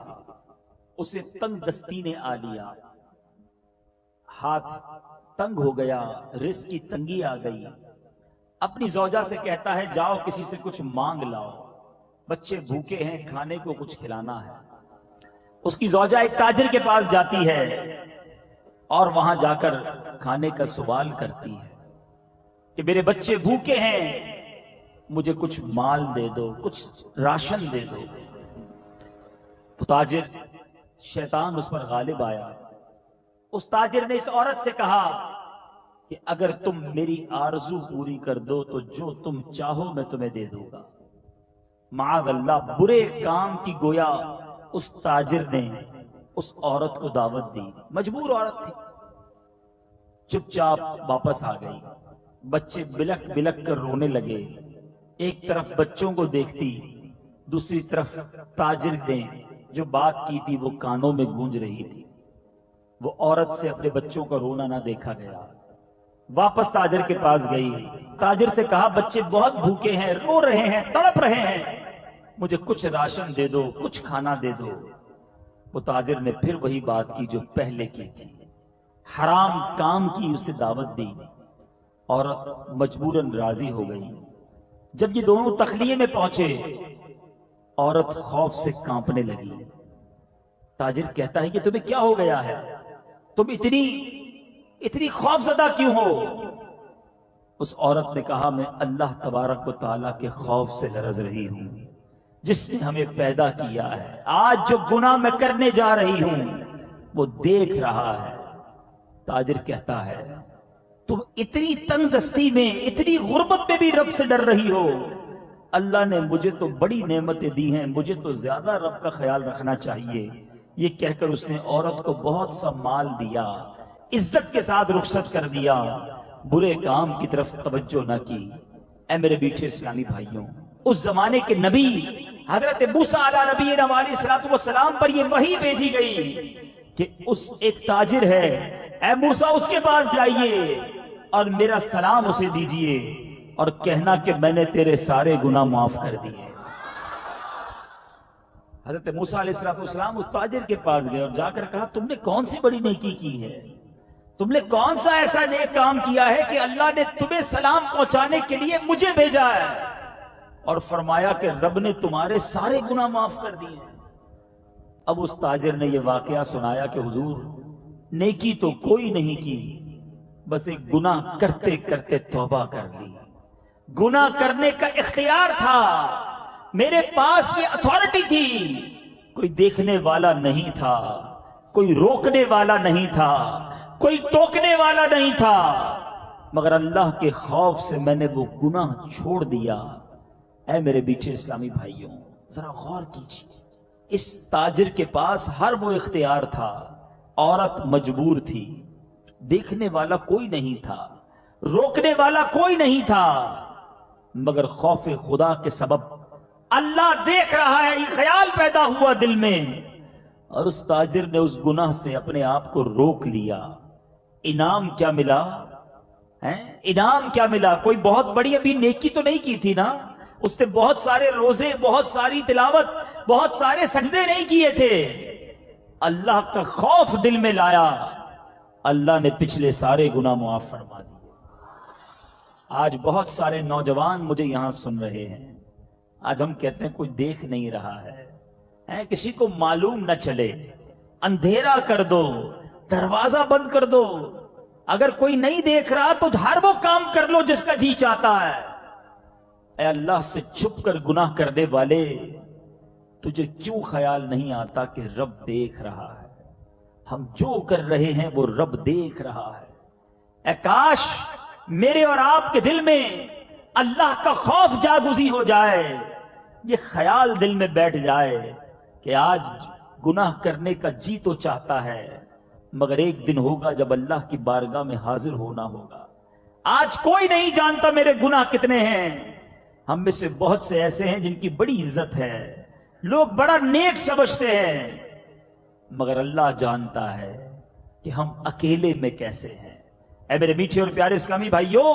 اسے تنگ دستی نے آ لیا، ہاتھ تنگ ہو گیا، رزق کی تنگی آ گئی. اپنی زوجہ سے کہتا ہے جاؤ کسی سے کچھ مانگ لاؤ، بچے بھوکے ہیں، کھانے کو کچھ کھلانا ہے. اس کی زوجہ ایک تاجر کے پاس جاتی ہے اور وہاں جا کر کھانے کا سوال کرتی ہے کہ میرے بچے بھوکے ہیں، مجھے کچھ مال دے دو، کچھ راشن دے دو. تو تاجر، شیطان اس پر غالب آیا. اس تاجر نے اس عورت سے کہا کہ اگر تم میری آرزو پوری کر دو تو جو تم چاہو میں تمہیں دے دوں گا. معاذ اللہ، برے کام کی گویا اس تاجر نے اس عورت کو دعوت دی. مجبور عورت تھی، چپ چاپ واپس آ گئی. بچے بلک بلک کر رونے لگے. ایک طرف بچوں کو دیکھتی، دوسری طرف تاجر نے جو بات کی تھی وہ کانوں میں گونج رہی تھی. وہ عورت سے اپنے بچوں کا رونا نہ دیکھا گیا. واپس تاجر کے پاس گئی، تاجر سے کہا بچے بہت بھوکے ہیں، رو رہے ہیں، تڑپ رہے ہیں، مجھے کچھ راشن دے دو، کچھ کھانا دے دو. وہ تاجر نے پھر وہی بات کی جو پہلے کی تھی، حرام کام کی اسے دعوت دی. عورت مجبوراً راضی ہو گئی. جب یہ دونوں تخلیے میں پہنچے عورت خوف سے کانپنے لگی. تاجر کہتا ہے کہ تمہیں کیا ہو گیا ہے، تم اتنی خوف زدہ کیوں ہو؟ اس عورت نے کہا میں اللہ تبارک و تعالیٰ کے خوف سے لرز رہی ہوں جس نے ہمیں پیدا کیا ہے. آج جو گناہ میں کرنے جا رہی ہوں وہ دیکھ رہا ہے. تاجر کہتا ہے تم اتنی تنگ دستی میں، اتنی غربت میں بھی رب سے ڈر رہی ہو. اللہ نے مجھے تو بڑی نعمتیں دی ہیں، مجھے تو زیادہ رب کا خیال رکھنا چاہیے. یہ کہہ کر اس نے عورت کو بہت سا مال دیا، عزت کے ساتھ رخصت کر دیا، برے کام کی طرف توجہ نہ کی. اے میرے میٹھے اسلامی بھائیوں، اس زمانے کے نبی حضرت موسیٰ علیہ نبینا علیہ السلام پر یہ وحی بھیجی گئی کہ اس ایک تاجر ہے، اے موسیٰ اس کے پاس جائیے اور میرا سلام اسے دیجئے اور کہنا کہ میں نے تیرے سارے گناہ معاف کر دیے. حضرت موسیٰ علیہ السلام اس تاجر کے پاس گئے اور جا کر کہا تم نے کون سی بڑی نیکی کی ہے؟ تم نے کون سا ایسا نیک کام کیا ہے کہ اللہ نے تمہیں سلام پہنچانے کے لیے مجھے بھیجا ہے؟ اور فرمایا کہ رب نے تمہارے سارے گناہ معاف کر دیے۔ اب اس تاجر نے یہ واقعہ سنایا کہ حضور نیکی تو کوئی نہیں کی، بس ایک گناہ کرتے کرتے توبہ کر لی۔ گناہ کرنے کا اختیار تھا، میرے پاس یہ اتھارٹی تھی، کوئی دیکھنے والا نہیں تھا، کوئی روکنے والا نہیں تھا، کوئی ٹوکنے والا نہیں تھا، مگر اللہ کے خوف سے میں نے وہ گناہ چھوڑ دیا۔ اے میرے بیچے اسلامی بھائیوں، ذرا غور کیجیے، اس تاجر کے پاس ہر وہ اختیار تھا، عورت مجبور تھی، دیکھنے والا کوئی نہیں تھا، روکنے والا کوئی نہیں تھا، مگر خوف خدا کے سبب اللہ دیکھ رہا ہے، یہ خیال پیدا ہوا دل میں، اور اس تاجر نے اس گناہ سے اپنے آپ کو روک لیا۔ انعام کیا ملا؟ انعام کیا ملا؟ کوئی بہت بڑی ابھی نیکی تو نہیں کی تھی نا، اس نے بہت سارے روزے، بہت ساری تلاوت، بہت سارے سجدے نہیں کیے تھے، اللہ کا خوف دل میں لایا، اللہ نے پچھلے سارے گناہ معاف فرما دیے۔ آج بہت سارے نوجوان مجھے یہاں سن رہے ہیں، آج ہم کہتے ہیں کوئی دیکھ نہیں رہا ہے، کسی کو معلوم نہ چلے، اندھیرا کر دو، دروازہ بند کر دو، اگر کوئی نہیں دیکھ رہا تو ہر وہ کام کر لو جس کا جی چاہتا ہے۔ اے اللہ سے چھپ کر گناہ کرنے والے، تجھے کیوں خیال نہیں آتا کہ رب دیکھ رہا ہے؟ ہم جو کر رہے ہیں وہ رب دیکھ رہا ہے۔ اے کاش میرے اور آپ کے دل میں اللہ کا خوف جاگزی ہو جائے، یہ خیال دل میں بیٹھ جائے کہ آج گناہ کرنے کا جی تو چاہتا ہے، مگر ایک دن ہوگا جب اللہ کی بارگاہ میں حاضر ہونا ہوگا۔ آج کوئی نہیں جانتا میرے گناہ کتنے ہیں، ہم میں سے بہت سے ایسے ہیں جن کی بڑی عزت ہے، لوگ بڑا نیک سمجھتے ہیں، مگر اللہ جانتا ہے کہ ہم اکیلے میں کیسے ہیں۔ اے میرے میٹھے اور پیارے اسلامی بھائیوں،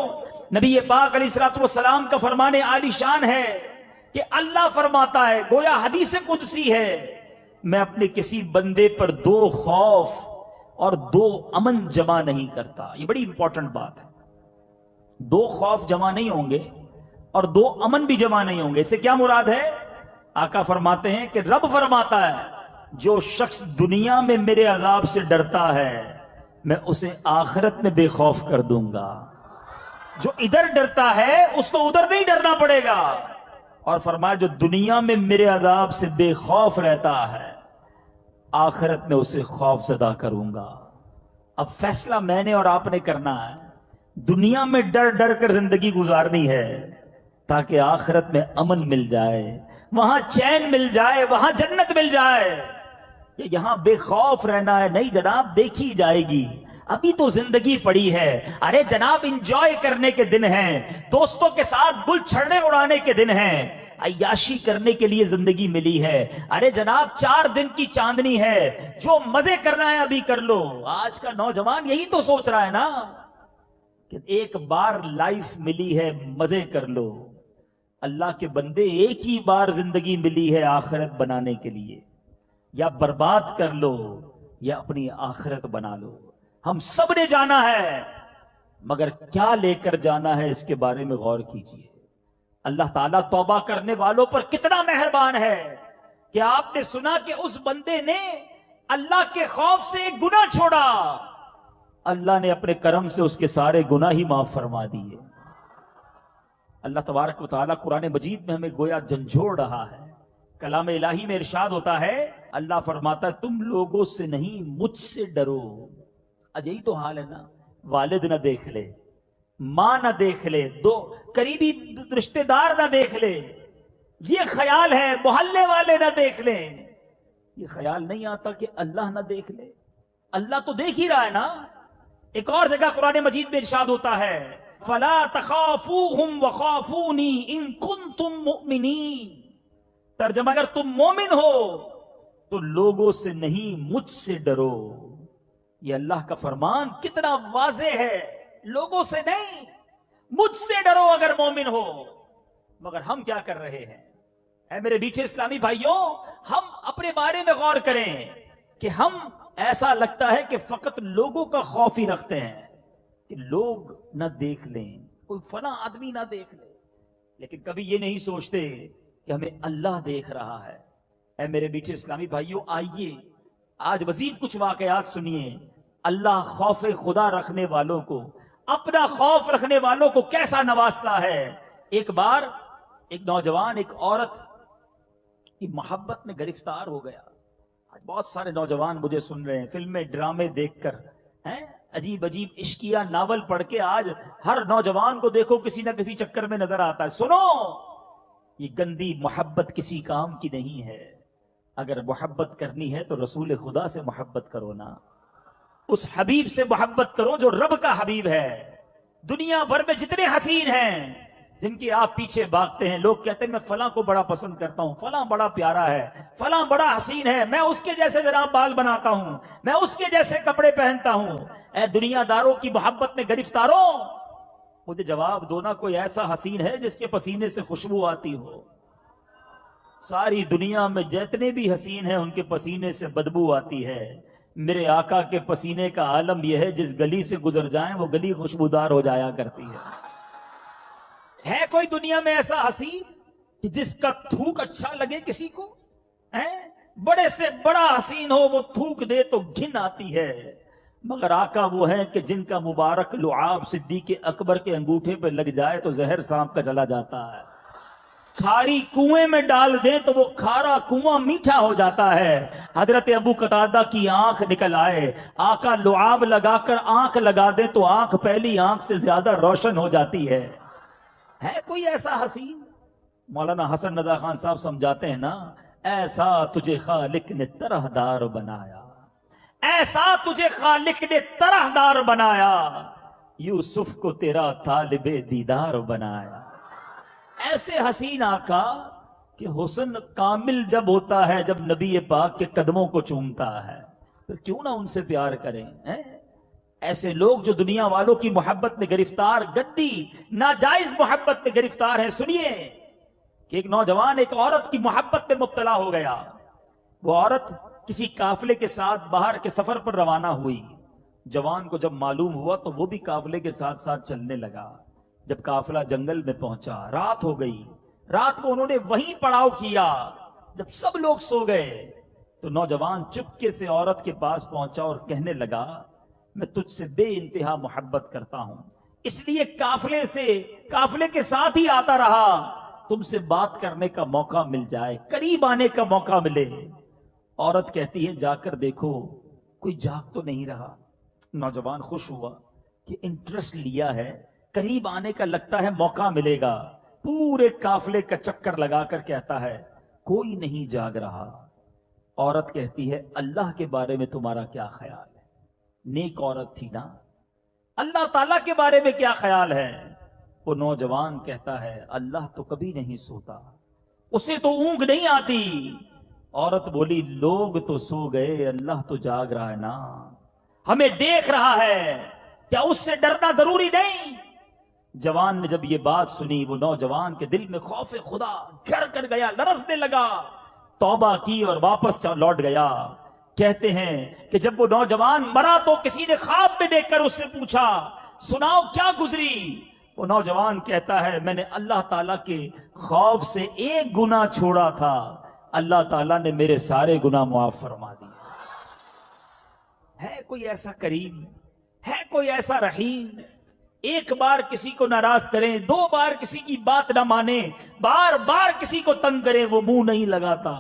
نبی پاک علیہ الصلوۃ والسلام کا فرمان عالی شان ہے کہ اللہ فرماتا ہے، گویا حدیث قدسی ہے، میں اپنے کسی بندے پر 2 خوف اور 2 امن جمع نہیں کرتا۔ یہ بڑی امپورٹنٹ بات ہے، 2 خوف جمع نہیں ہوں گے اور 2 امن بھی جمع نہیں ہوں گے۔ اس سے کیا مراد ہے؟ آقا فرماتے ہیں کہ رب فرماتا ہے، جو شخص دنیا میں میرے عذاب سے ڈرتا ہے میں اسے آخرت میں بے خوف کر دوں گا۔ جو ادھر ڈرتا ہے اس کو ادھر نہیں ڈرنا پڑے گا، اور فرمایا جو دنیا میں میرے عذاب سے بے خوف رہتا ہے آخرت میں اسے خوف زدہ کروں گا۔ اب فیصلہ میں نے اور آپ نے کرنا ہے، دنیا میں ڈر ڈر کر زندگی گزارنی ہے تاکہ آخرت میں امن مل جائے، وہاں چین مل جائے، وہاں جنت مل جائے۔ یہاں بے خوف رہنا ہے؟ نہیں جناب، دیکھی جائے گی، ابھی تو زندگی پڑی ہے۔ ارے جناب، انجوائے کرنے کے دن ہیں، دوستوں کے ساتھ گل چھڑنے اڑانے کے دن ہیں، عیاشی کرنے کے لیے زندگی ملی ہے۔ ارے جناب، 4 دن کی چاندنی ہے، جو مزے کرنا ہے ابھی کر لو۔ آج کا نوجوان یہی تو سوچ رہا ہے نا کہ ایک بار لائف ملی ہے، مزے کر لو۔ اللہ کے بندے، ایک ہی بار زندگی ملی ہے آخرت بنانے کے لیے، یا برباد کر لو یا اپنی آخرت بنا لو۔ ہم سب نے جانا ہے، مگر کیا لے کر جانا ہے اس کے بارے میں غور کیجیے۔ اللہ تعالیٰ توبہ کرنے والوں پر کتنا مہربان ہے کہ آپ نے سنا کہ اس بندے نے اللہ کے خوف سے ایک گناہ چھوڑا، اللہ نے اپنے کرم سے اس کے سارے گناہ ہی معاف فرما دیے۔ اللہ تبارک و تعالیٰ قرآن مجید میں ہمیں گویا جھنجھوڑ رہا ہے۔ کلام الہی میں ارشاد ہوتا ہے، اللہ فرماتا ہے تم لوگوں سے نہیں مجھ سے ڈرو۔ آج یہی تو حال ہے نا، والد نہ دیکھ لے، ماں نہ دیکھ لے، دو قریبی رشتہ دار نہ دیکھ لے، یہ خیال ہے، محلے والے نہ دیکھ لیں، یہ خیال نہیں آتا کہ اللہ نہ دیکھ لے۔ اللہ تو دیکھ ہی رہا ہے نا۔ ایک اور جگہ قرآن مجید میں ارشاد ہوتا ہے، فَلَا تَخَافُوهُمْ وَخَافُونِي إِن كُنتُم مُؤْمِنِينَ۔ ترجمہ، اگر تم مومن ہو تو لوگوں سے نہیں مجھ سے ڈرو۔ یہ اللہ کا فرمان کتنا واضح ہے، لوگوں سے نہیں مجھ سے ڈرو اگر مومن ہو۔ مگر ہم کیا کر رہے ہیں؟ اے میرے بیچے اسلامی بھائیوں، ہم اپنے بارے میں غور کریں کہ ہم ایسا لگتا ہے کہ فقط لوگوں کا خوف ہی رکھتے ہیں کہ لوگ نہ دیکھ لیں، کوئی فلاں آدمی نہ دیکھ لے، لیکن کبھی یہ نہیں سوچتے کہ ہمیں اللہ دیکھ رہا ہے۔ اے میرے بیٹے اسلامی بھائیوں، آئیے آج مزید کچھ واقعات سنیے، اللہ خوف خدا رکھنے والوں کو، اپنا خوف رکھنے والوں کو کیسا نوازتا ہے۔ ایک بار ایک نوجوان ایک عورت کی محبت میں گرفتار ہو گیا۔ آج بہت سارے نوجوان مجھے سن رہے ہیں، فلمیں ڈرامے دیکھ کر، عجیب عجیب عشقیہ ناول پڑھ کے آج ہر نوجوان کو دیکھو کسی نہ کسی چکر میں نظر آتا ہے۔ سنو، یہ گندی محبت کسی کام کی نہیں ہے۔ اگر محبت کرنی ہے تو رسول خدا سے محبت کرو نا، اس حبیب سے محبت کرو جو رب کا حبیب ہے۔ دنیا بھر میں جتنے حسین ہیں جن کی آپ پیچھے بھاگتے ہیں، لوگ کہتے ہیں میں فلاں کو بڑا پسند کرتا ہوں، فلاں بڑا پیارا ہے، فلاں بڑا حسین ہے، میں اس کے جیسے جناب بال بناتا ہوں، میں اس کے جیسے کپڑے پہنتا ہوں۔ اے دنیا داروں کی محبت میں گرفتاروں، مجھے جواب دو نا، کوئی ایسا حسین ہے جس کے پسینے سے خوشبو آتی ہو؟ ساری دنیا میں جتنے بھی حسین ہیں ان کے پسینے سے بدبو آتی ہے۔ میرے آقا کے پسینے کا عالم یہ ہے جس گلی سے گزر جائیں وہ گلی خوشبودار ہو جایا کرتی ہے کوئی دنیا میں ایسا حسین کہ جس کا تھوک اچھا لگے کسی کو؟ بڑے سے بڑا حسین ہو، وہ تھوک دے تو گھن آتی ہے، مگر آقا وہ ہیں کہ جن کا مبارک لعاب صدیق اکبر کے انگوٹھے پہ لگ جائے تو زہر سانپ کا چلا جاتا ہے، کھاری کنویں میں ڈال دیں تو وہ کھارا کنواں میٹھا ہو جاتا ہے۔ حضرت ابو قتادہ کی آنکھ نکل آئے، آقا لعاب لگا کر آنکھ لگا دیں تو آنکھ پہلی آنکھ سے زیادہ روشن ہو جاتی ہے کوئی ایسا حسین؟ مولانا حسن رضا خان صاحب سمجھاتے ہیں نا، ایسا تجھے خالق نے طرح دار بنایا، ایسا تجھے خالق نے طرح دار بنایا، یوسف کو تیرا طالب دیدار بنایا۔ ایسے حسین آقا کہ حسن کامل جب ہوتا ہے جب نبی پاک کے قدموں کو چومتا ہے، پھر کیوں نہ ان سے پیار کریں؟ ایسے لوگ جو دنیا والوں کی محبت میں گرفتار، گندی ناجائز محبت میں گرفتار ہے۔ سنیے کہ ایک نوجوان ایک عورت کی محبت میں مبتلا ہو گیا۔ وہ عورت کسی قافلے کے ساتھ باہر کے سفر پر روانہ ہوئی۔ جوان کو جب معلوم ہوا تو وہ بھی قافلے کے ساتھ ساتھ چلنے لگا۔ جب قافلہ جنگل میں پہنچا، رات ہو گئی، رات کو انہوں نے وہیں پڑاؤ کیا۔ جب سب لوگ سو گئے تو نوجوان چپکے سے عورت کے پاس پہنچا اور کہنے لگا، میں تجھ سے بے انتہا محبت کرتا ہوں، اس لیے قافلے کے ساتھ ہی آتا رہا، تم سے بات کرنے کا موقع مل جائے، قریب آنے کا موقع ملے۔ عورت کہتی ہے جا کر دیکھو کوئی جاگ تو نہیں رہا۔ نوجوان خوش ہوا کہ انٹرسٹ لیا ہے، قریب آنے کا لگتا ہے موقع ملے گا۔ پورے قافلے کا چکر لگا کر کہتا ہے کوئی نہیں جاگ رہا۔ عورت کہتی ہے اللہ کے بارے میں تمہارا کیا خیال ہے؟ نیک عورت تھی نا، اللہ تعالیٰ کے بارے میں کیا خیال ہے؟ وہ نوجوان کہتا ہے اللہ تو کبھی نہیں سوتا، اسے تو اونگ نہیں آتی۔ عورت بولی لوگ تو سو گئے، اللہ تو جاگ رہا ہے نا، ہمیں دیکھ رہا ہے، کیا اس سے ڈرنا ضروری نہیں؟ جوان نے جب یہ بات سنی، وہ نوجوان کے دل میں خوف خدا گھر کر گیا، لرزنے لگا، توبہ کی اور واپس لوٹ گیا۔ کہتے ہیں کہ جب وہ نوجوان مرا تو کسی نے خواب میں دیکھ کر اس سے پوچھا سناؤ کیا گزری؟ وہ نوجوان کہتا ہے میں نے اللہ تعالیٰ کے خوف سے ایک گناہ چھوڑا تھا، اللہ تعالیٰ نے میرے سارے گناہ معاف فرما دیے۔ ہے کوئی ایسا کریم؟ ہے کوئی ایسا رحیم؟ ایک بار کسی کو ناراض کریں، دو بار کسی کی بات نہ مانے، بار بار کسی کو تنگ کریں، وہ منہ نہیں لگاتا،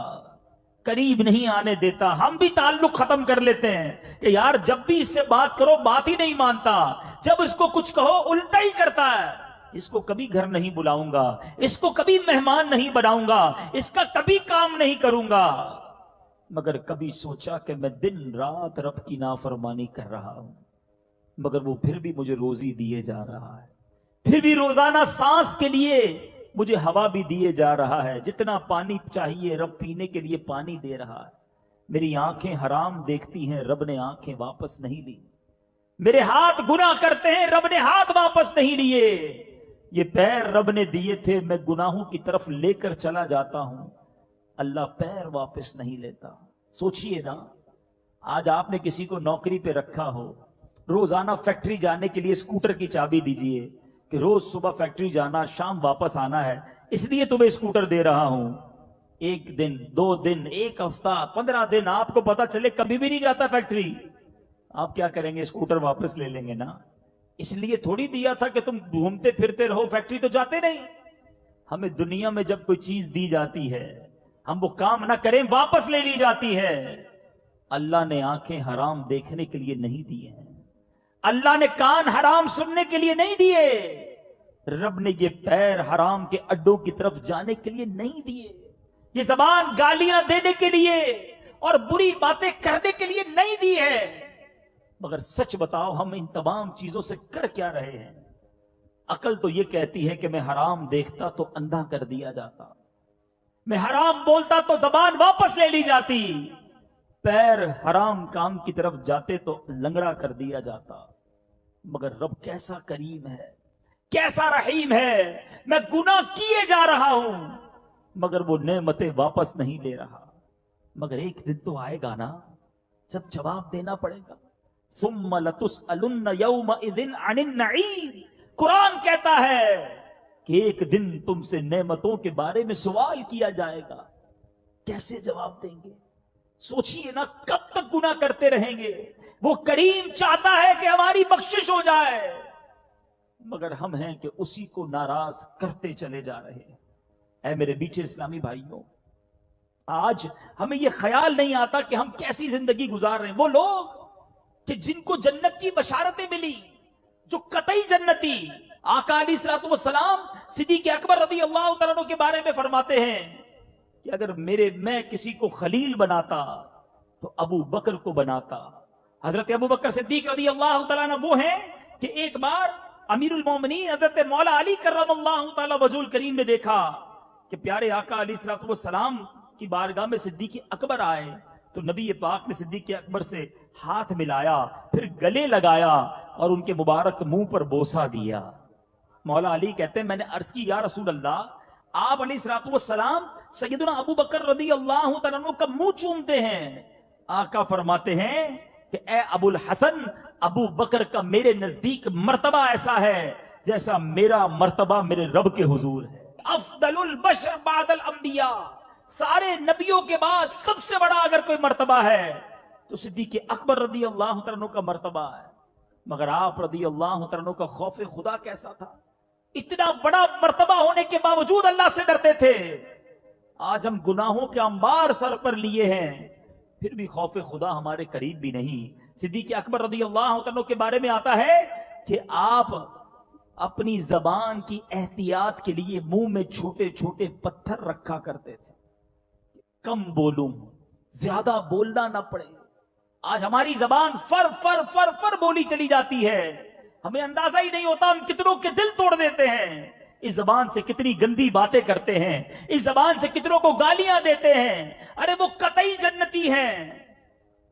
قریب نہیں آنے دیتا۔ ہم بھی تعلق ختم کر لیتے ہیں کہ یار جب بھی اس سے بات کرو بات ہی نہیں مانتا، جب اس کو کچھ کہو الٹا ہی کرتا ہے، اس کو کبھی گھر نہیں بلاؤں گا، اس کو کبھی مہمان نہیں بناؤں گا، اس کا کبھی کام نہیں کروں گا۔ مگر کبھی سوچا کہ میں دن رات رب کی نافرمانی کر رہا ہوں، مگر وہ پھر بھی مجھے روزی دیے جا رہا ہے، پھر بھی روزانہ سانس کے لیے مجھے ہوا بھی دیے جا رہا ہے، جتنا پانی چاہیے رب پینے کے لیے پانی دے رہا ہے۔ میری آنکھیں حرام دیکھتی ہیں، رب نے آنکھیں واپس نہیں لی، میرے ہاتھ گناہ کرتے ہیں، رب نے ہاتھ واپس نہیں لیے، یہ پیر رب نے دیے تھے، میں گناہوں کی طرف لے کر چلا جاتا ہوں، اللہ پیر واپس نہیں لیتا۔ سوچئے نا، آج آپ نے کسی کو نوکری پہ رکھا ہو، روزانہ فیکٹری جانے کے لیے اسکوٹر کی چابی دیجئے کہ روز صبح فیکٹری جانا، شام واپس آنا ہے، اس لیے تمہیں اسکوٹر دے رہا ہوں. ایک دن، 2 دن، ایک ہفتہ، 15 دن آپ کو پتا چلے کبھی بھی نہیں جاتا فیکٹری، آپ کیا کریں گے؟ اسکوٹر واپس لے لیں گے نا. اس لیے تھوڑی دیا تھا کہ تم گھومتے پھرتے رہو، فیکٹری تو جاتے نہیں. ہمیں دنیا میں جب کوئی چیز دی جاتی ہے، ہم وہ کام نہ کریں، واپس لے لی جاتی ہے. اللہ نے آنکھیں حرام دیکھنے کے لیے نہیں دی ہیں، اللہ نے کان حرام سننے کے لیے نہیں دیے، رب نے یہ پیر حرام کے اڈوں کی طرف جانے کے لیے نہیں دیے، یہ زبان گالیاں دینے کے لیے اور بری باتیں کرنے کے لیے نہیں دی ہے. مگر سچ بتاؤ، ہم ان تمام چیزوں سے کر کیا رہے ہیں؟ عقل تو یہ کہتی ہے کہ میں حرام دیکھتا تو اندھا کر دیا جاتا، میں حرام بولتا تو زبان واپس لے لی جاتی، پیر حرام کام کی طرف جاتے تو لنگڑا کر دیا جاتا. مگر رب کیسا کریم ہے، کیسا رحیم ہے. میں گناہ کیے جا رہا ہوں مگر وہ نعمتیں واپس نہیں لے رہا. مگر ایک دن تو آئے گا نا جب جواب دینا پڑے گا. ثم لتسألن یومئذ عن النعیم. قرآن کہتا ہے کہ ایک دن تم سے نعمتوں کے بارے میں سوال کیا جائے گا. کیسے جواب دیں گے؟ سوچئے نا، کب تک گناہ کرتے رہیں گے؟ وہ کریم چاہتا ہے کہ ہماری بخشش ہو جائے، مگر ہم ہیں کہ اسی کو ناراض کرتے چلے جا رہے ہیں. اے میرے بیچے اسلامی بھائیوں، آج ہمیں یہ خیال نہیں آتا کہ ہم کیسی زندگی گزار رہے ہیں. وہ لوگ کہ جن کو جنت کی بشارتیں ملی، جو قطعی جنتی، آقا علیہ الصلوۃ والسلام صدیق اکبر رضی اللہ تعالیٰ عنہ کے بارے میں فرماتے ہیں کہ اگر میں کسی کو خلیل بناتا تو ابو بکر کو بناتا. حضرت ابو بکر صدیق رضی اللہ تعالیٰ عنہ وہ ہیں کہ ایک بار امیر المومنین حضرت مولا علی کرم اللہ تعالیٰ وجہ الکریم نے دیکھا کہ پیارے آقا علیہ الصلوۃ والسلام کی بارگاہ میں صدیق اکبر آئے تو نبی پاک نے صدیق اکبر سے ہاتھ ملایا، پھر گلے لگایا اور ان کے مبارک منہ پر بوسہ دیا. مولا علی کہتے ہیں میں نے عرض کی یا رسول اللہ، آپ علیہ الصلوۃ والسلام سیدنا ابو بکر رضی اللہ تعالیٰ عنہ کا منہ چومتے ہیں. آقا فرماتے ہیں کہ اے ابو الحسن، ابو بکر کا میرے نزدیک مرتبہ ایسا ہے جیسا میرا مرتبہ میرے رب کے حضور ہے. افضل البشر بعد الانبیاء، سارے نبیوں کے بعد سب سے بڑا اگر کوئی مرتبہ ہے تو صدیق اکبر رضی اللہ تعالیٰ عنہ کا مرتبہ ہے. مگر آپ رضی اللہ تعالیٰ عنہ کا خوف خدا کیسا تھا، اتنا بڑا مرتبہ ہونے کے باوجود اللہ سے ڈرتے تھے. آج ہم گناہوں کے انبار سر پر لیے ہیں پھر بھی خوف خدا ہمارے قریب بھی نہیں. صدیق اکبر رضی اللہ عنہ کے بارے میں آتا ہے کہ آپ اپنی زبان کی احتیاط کے لیے منہ میں چھوٹے چھوٹے پتھر رکھا کرتے تھے، کم بولوں، زیادہ بولنا نہ پڑے. آج ہماری زبان فر فر فر فر بولی چلی جاتی ہے، ہمیں اندازہ ہی نہیں ہوتا ہم کتنوں کے دل توڑ دیتے ہیں. اس زبان سے کتنی گندی باتیں کرتے ہیں، اس زبان سے کتنوں کو گالیاں دیتے ہیں. ارے وہ قطعی جنتی ہیں.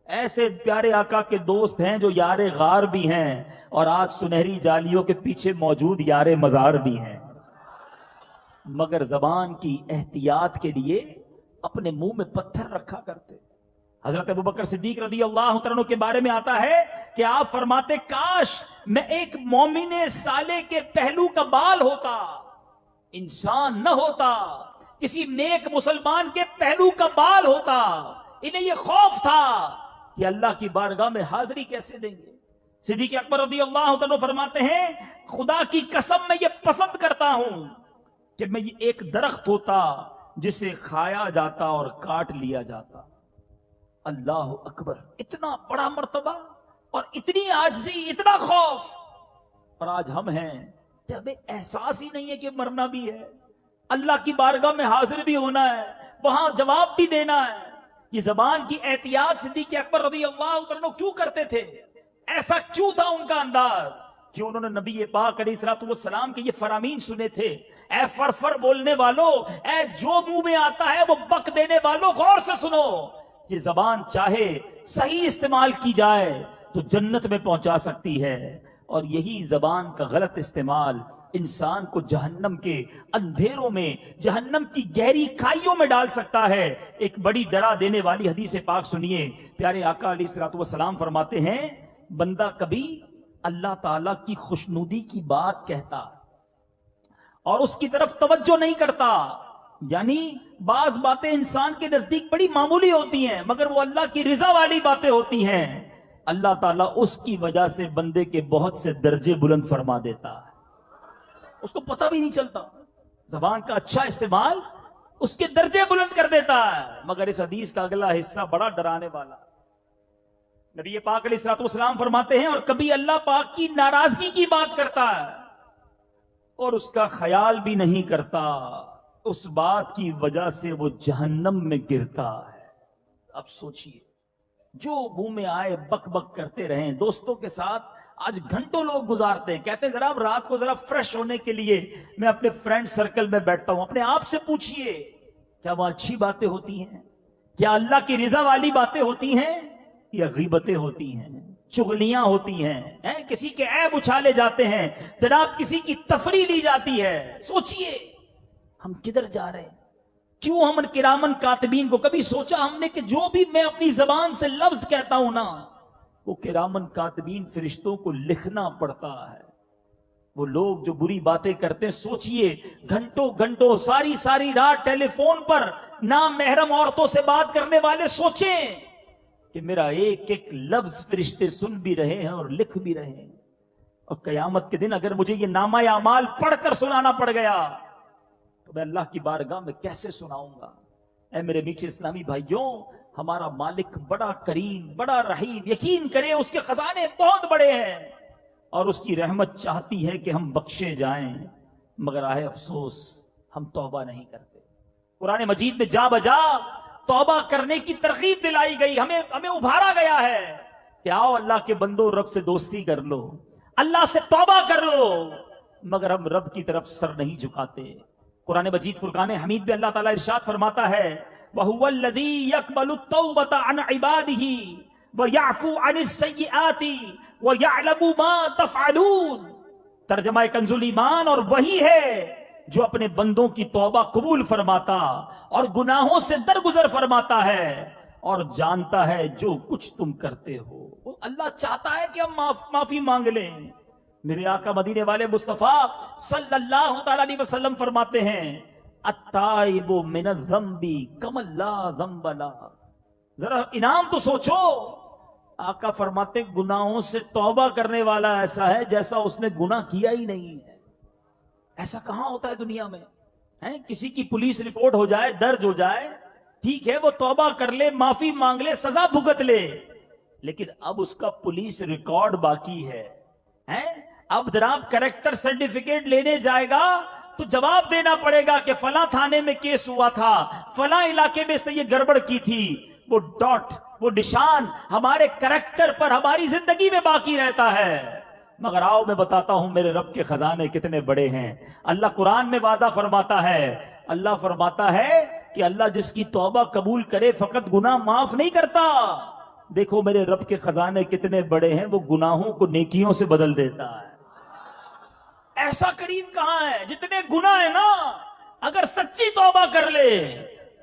ایسے پیارے آقا کے دوست ہیں جو یار غار بھی ہیں اور آج سنہری جالیوں کے پیچھے موجود یار مزار بھی ہیں، مگر زبان کی احتیاط کے لیے اپنے منہ میں پتھر رکھا کرتے. حضرت ابو بکر صدیق رضی اللہ عنہ کے بارے میں آتا ہے کہ آپ فرماتے کاش میں ایک مومن صالح کے پہلو کا بال ہوتا، انسان نہ ہوتا، کسی نیک مسلمان کے پہلو کا بال ہوتا. انہیں یہ خوف تھا کہ اللہ کی بارگاہ میں حاضری کیسے دیں گے. صدیق اکبر رضی اللہ عنہ فرماتے ہیں خدا کی قسم میں یہ پسند کرتا ہوں کہ میں یہ ایک درخت ہوتا جسے کھایا جاتا اور کاٹ لیا جاتا. اللہ اکبر، اتنا بڑا مرتبہ اور اتنی عاجزی، اتنا خوف. اور آج ہم ہیں کہ ہمیں احساس ہی نہیں ہے کہ مرنا بھی ہے، اللہ کی بارگاہ میں حاضر بھی ہونا ہے، وہاں جواب بھی دینا ہے. یہ زبان کی احتیاط صدیق اکبر رضی اللہ عنہ کیوں کرتے تھے؟ ایسا کیوں تھا ان کا انداز کہ انہوں نے نبی پاک علیہ الصلوۃ والسلام کے یہ فرامین سنے تھے. اے فرفر بولنے والوں، اے جو منہ میں آتا ہے وہ بک دینے والوں، غور سے سنو. یہ زبان چاہے صحیح استعمال کی جائے تو جنت میں پہنچا سکتی ہے، اور یہی زبان کا غلط استعمال انسان کو جہنم کے اندھیروں میں، جہنم کی گہری کھائیوں میں ڈال سکتا ہے۔ ایک بڑی ڈرا دینے والی حدیث پاک سنیے، پیارے آقا علیہ الصلوۃ والسلام فرماتے ہیں بندہ کبھی اللہ تعالی کی خوشنودی کی بات کہتا اور اس کی طرف توجہ نہیں کرتا، یعنی بعض باتیں انسان کے نزدیک بڑی معمولی ہوتی ہیں مگر وہ اللہ کی رضا والی باتیں ہوتی ہیں، اللہ تعالیٰ اس کی وجہ سے بندے کے بہت سے درجے بلند فرما دیتا ہے، اس کو پتہ بھی نہیں چلتا، زبان کا اچھا استعمال اس کے درجے بلند کر دیتا ہے۔ مگر اس حدیث کا اگلا حصہ بڑا ڈرانے والا، نبی پاک علیہ الصلوۃ والسلام فرماتے ہیں اور کبھی اللہ پاک کی ناراضگی کی بات کرتا ہے اور اس کا خیال بھی نہیں کرتا، اس بات کی وجہ سے وہ جہنم میں گرتا ہے۔ اب سوچئے، جو منہ میں آئے بک بک کرتے رہیں، دوستوں کے ساتھ آج گھنٹوں لوگ گزارتے ہیں، کہتے ہیں ذرا رات کو ذرا فریش ہونے کے لیے میں اپنے فرینڈ سرکل میں بیٹھتا ہوں۔ اپنے آپ سے پوچھئے کیا وہ اچھی باتیں ہوتی ہیں؟ کیا اللہ کی رضا والی باتیں ہوتی ہیں یا غیبتیں ہوتی ہیں، چغلیاں ہوتی ہیں، کسی کے عیب اچھالے جاتے ہیں، جناب کسی کی تفریح لی جاتی ہے؟ سوچئے ہم کدھر جا رہے ہیں؟ کیوں ہم کرامن کاتبین کو کبھی سوچا ہم نے کہ جو بھی میں اپنی زبان سے لفظ کہتا ہوں نا وہ کرامن کاتبین فرشتوں کو لکھنا پڑتا ہے؟ وہ لوگ جو بری باتیں کرتے ہیں، سوچئے گھنٹوں گھنٹوں ساری رات ٹیلی فون پر نام محرم عورتوں سے بات کرنے والے سوچیں کہ میرا ایک ایک لفظ فرشتے سن بھی رہے ہیں اور لکھ بھی رہے ہیں، اور قیامت کے دن اگر مجھے یہ نامہ اعمال پڑھ کر سنانا پڑ گیا تو میں اللہ کی بارگاہ میں کیسے سناؤں گا؟ اے میرے میٹھے اسلامی بھائیوں، ہمارا مالک بڑا کریم، بڑا رحیم، یقین کریں اس کے خزانے بہت بڑے ہیں اور اس کی رحمت چاہتی ہے کہ ہم بخشے جائیں، مگر آہ افسوس ہم توبہ نہیں کرتے۔ قرآن مجید میں جا بجا توبہ کرنے کی ترغیب دلائی گئی، ہمیں ابھارا گیا ہے کہ آؤ اللہ کے بندو رب سے دوستی کر لو، اللہ سے توبہ کر لو، مگر ہم رب کی طرف سر نہیں جھکاتے۔ قرآن مجید فرقان حمید میں اللہ تعالیٰ ارشاد فرماتا ہے وَهُوَ الَّذِي يَقْبَلُ التَّوْبَةَ عَنْ عِبَادِهِ وَيَعْفُو عَنِ السَّيِّئَاتِ وَيَعْلَمُ مَا تَفْعَلُونَ۔ ترجمہ کنز ایمان، اور وہی ہے جو اپنے بندوں کی توبہ قبول فرماتا اور گناہوں سے درگزر فرماتا ہے اور جانتا ہے جو کچھ تم کرتے ہو۔ اللہ چاہتا ہے کہ ہم معافی مانگ لیں۔ میرے آقا مدینے والے مصطفیٰ صلی اللہ تعالی علیہ وسلم فرماتے ہیں التائب من الذنب کمن لا ذنب له۔ ذرا انعام تو سوچو، آقا فرماتے گناہوں سے توبہ کرنے والا ایسا ہے جیسا اس نے گناہ کیا ہی نہیں ہے۔ ایسا کہاں ہوتا ہے دنیا میں؟ کسی کی پولیس رپورٹ ہو جائے، درج ہو جائے، ٹھیک ہے وہ توبہ کر لے، معافی مانگ لے، سزا بھگت لے، لیکن اب اس کا پولیس ریکارڈ باقی ہے۔ اب جناب کریکٹر سرٹیفکیٹ لینے جائے گا تو جواب دینا پڑے گا کہ فلاں تھانے میں کیس ہوا تھا، فلاں علاقے میں اس نے یہ گڑبڑ کی تھی۔ وہ ڈاٹ، وہ نشان ہمارے کریکٹر پر، ہماری زندگی میں باقی رہتا ہے۔ مگر آؤ میں بتاتا ہوں میرے رب کے خزانے کتنے بڑے ہیں۔ اللہ قرآن میں وعدہ فرماتا ہے، اللہ فرماتا ہے کہ اللہ جس کی توبہ قبول کرے فقط گناہ معاف نہیں کرتا، دیکھو میرے رب کے خزانے کتنے بڑے ہیں، وہ گناہوں کو نیکیوں سے بدل دیتا ہے۔ ایسا کریم کہاں ہے؟ جتنے گناہ ہیں نا، اگر سچی توبہ کر لے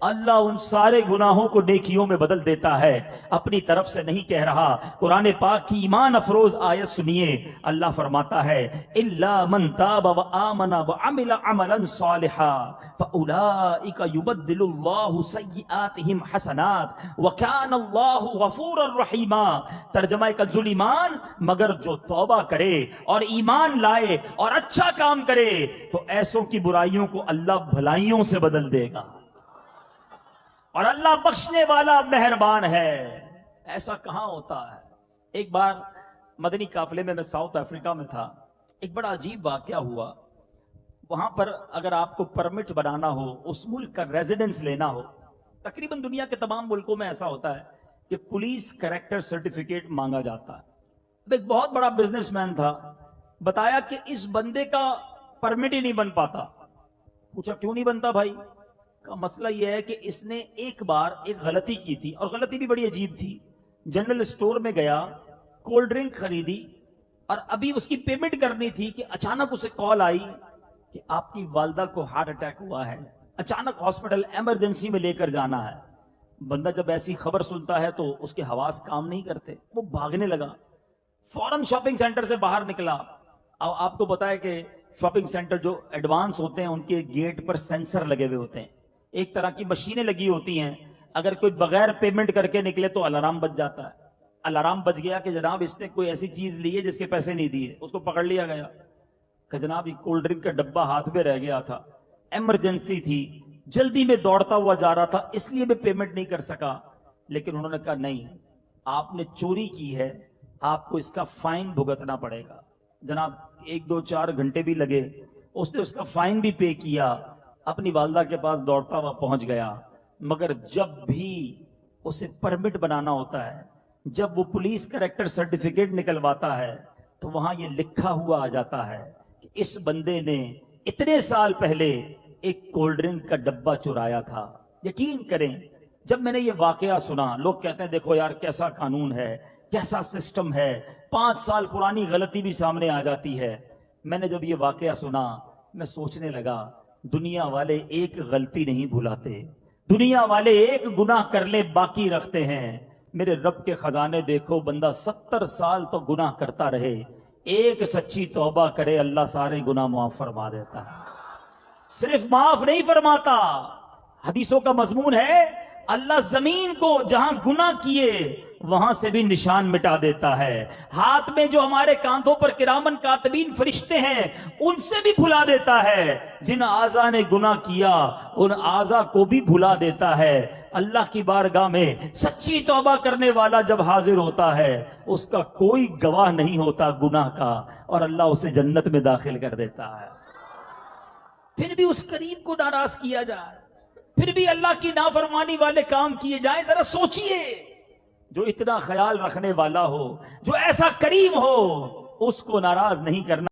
اللہ ان سارے گناہوں کو نیکیوں میں بدل دیتا ہے۔ اپنی طرف سے نہیں کہہ رہا، قرآن پاک کی ایمان افروز آیت سنیے، اللہ فرماتا ہے الا من تاب وآمن وعمل عملا صالحا فاولئک یبدل اللہ سیئاتہم حسنات وکان اللہ غفورا رحیما۔ ترجمہ کنز ایمان، مگر جو توبہ کرے اور ایمان لائے اور اچھا کام کرے تو ایسوں کی برائیوں کو اللہ بھلائیوں سے بدل دے گا، اور اللہ بخشنے والا مہربان ہے۔ ایسا کہاں ہوتا ہے؟ ایک بار مدنی قافلے میں ساؤتھ افریقہ میں تھا، ایک بڑا عجیب واقعہ ہوا۔ وہاں پر اگر آپ کو پرمٹ بنانا ہو، اس ملک کا ریزیڈنس لینا ہو، تقریباً دنیا کے تمام ملکوں میں ایسا ہوتا ہے کہ پولیس کریکٹر سرٹیفکیٹ مانگا جاتا ہے۔ ایک بہت بڑا بزنس مین تھا، بتایا کہ اس بندے کا پرمٹ ہی نہیں بن پاتا۔ پوچھا کیوں نہیں بنتا بھائی؟ کا مسئلہ یہ ہے کہ اس نے ایک بار ایک غلطی کی تھی، اور غلطی بھی بڑی عجیب تھی۔ جنرل اسٹور میں گیا، کولڈ ڈرنک خریدی، اور ابھی اس کی پیمنٹ کرنی تھی کہ اچانک اسے کال آئی کہ آپ کی والدہ کو ہارٹ اٹیک ہوا ہے، اچانک ہاسپٹل ایمرجنسی میں لے کر جانا ہے۔ بندہ جب ایسی خبر سنتا ہے تو اس کے حواس کام نہیں کرتے، وہ بھاگنے لگا، فوراً شاپنگ سینٹر سے باہر نکلا۔ اب آپ کو پتا ہے کہ شاپنگ سینٹر جو ایڈوانس ہوتے ہیں ان کے گیٹ پر سینسر لگے ہوئے ہوتے ہیں، ایک طرح کی مشینیں لگی ہوتی ہیں، اگر کوئی بغیر پیمنٹ کر کے نکلے تو الارم بج جاتا ہے۔ الارم بج گیا کہ جناب اس نے کوئی ایسی چیز لی ہے جس کے پیسے نہیں دیے، اس کو پکڑ لیا گیا کہ جناب یہ کولڈ ڈرنک کا ڈبہ ہاتھ میں رہ گیا تھا، ایمرجنسی تھی، جلدی میں دوڑتا ہوا جا رہا تھا، اس لیے میں پیمنٹ نہیں کر سکا۔ لیکن انہوں نے کہا نہیں، آپ نے چوری کی ہے، آپ کو اس کا فائن بھگتنا پڑے گا۔ جناب 1 2 4 گھنٹے بھی لگے، اس نے اس کا فائن بھی پے کیا، اپنی والدہ کے پاس دوڑتا ہوا پہنچ گیا۔ مگر جب بھی اسے پرمٹ بنانا ہوتا ہے، جب وہ پولیس کریکٹر سرٹیفکیٹ نکلواتا ہے تو وہاں یہ لکھا ہوا آ جاتا ہے کہ اس بندے نے اتنے سال پہلے ایک کولڈ ڈرنک کا ڈبہ چرایا تھا۔ یقین کریں جب میں نے یہ واقعہ سنا، لوگ کہتے ہیں دیکھو یار کیسا قانون ہے، کیسا سسٹم ہے، 5 سال پرانی غلطی بھی سامنے آ جاتی ہے۔ میں نے جب یہ واقعہ سنا میں سوچنے لگا دنیا والے ایک غلطی نہیں بھلاتے، دنیا والے ایک گناہ کر لے باقی رکھتے ہیں۔ میرے رب کے خزانے دیکھو، بندہ 70 سال تو گناہ کرتا رہے، ایک سچی توبہ کرے اللہ سارے گناہ معاف فرما دیتا ہے۔ صرف معاف نہیں فرماتا، حدیثوں کا مضمون ہے اللہ زمین کو جہاں گناہ کیے وہاں سے بھی نشان مٹا دیتا ہے، ہاتھ میں جو ہمارے کاندھوں پر کرامن کاتبین فرشتے ہیں ان سے بھی بھلا دیتا ہے، جن اعضاء نے گناہ کیا ان اعضاء کو بھی بھلا دیتا ہے۔ اللہ کی بارگاہ میں سچی توبہ کرنے والا جب حاضر ہوتا ہے اس کا کوئی گواہ نہیں ہوتا گناہ کا، اور اللہ اسے جنت میں داخل کر دیتا ہے۔ پھر بھی اس کریم کو ناراض کیا جائے، پھر بھی اللہ کی نافرمانی والے کام کیے جائیں، ذرا سوچئے۔ جو اتنا خیال رکھنے والا ہو، جو ایسا کریم ہو، اس کو ناراض نہیں کرنا۔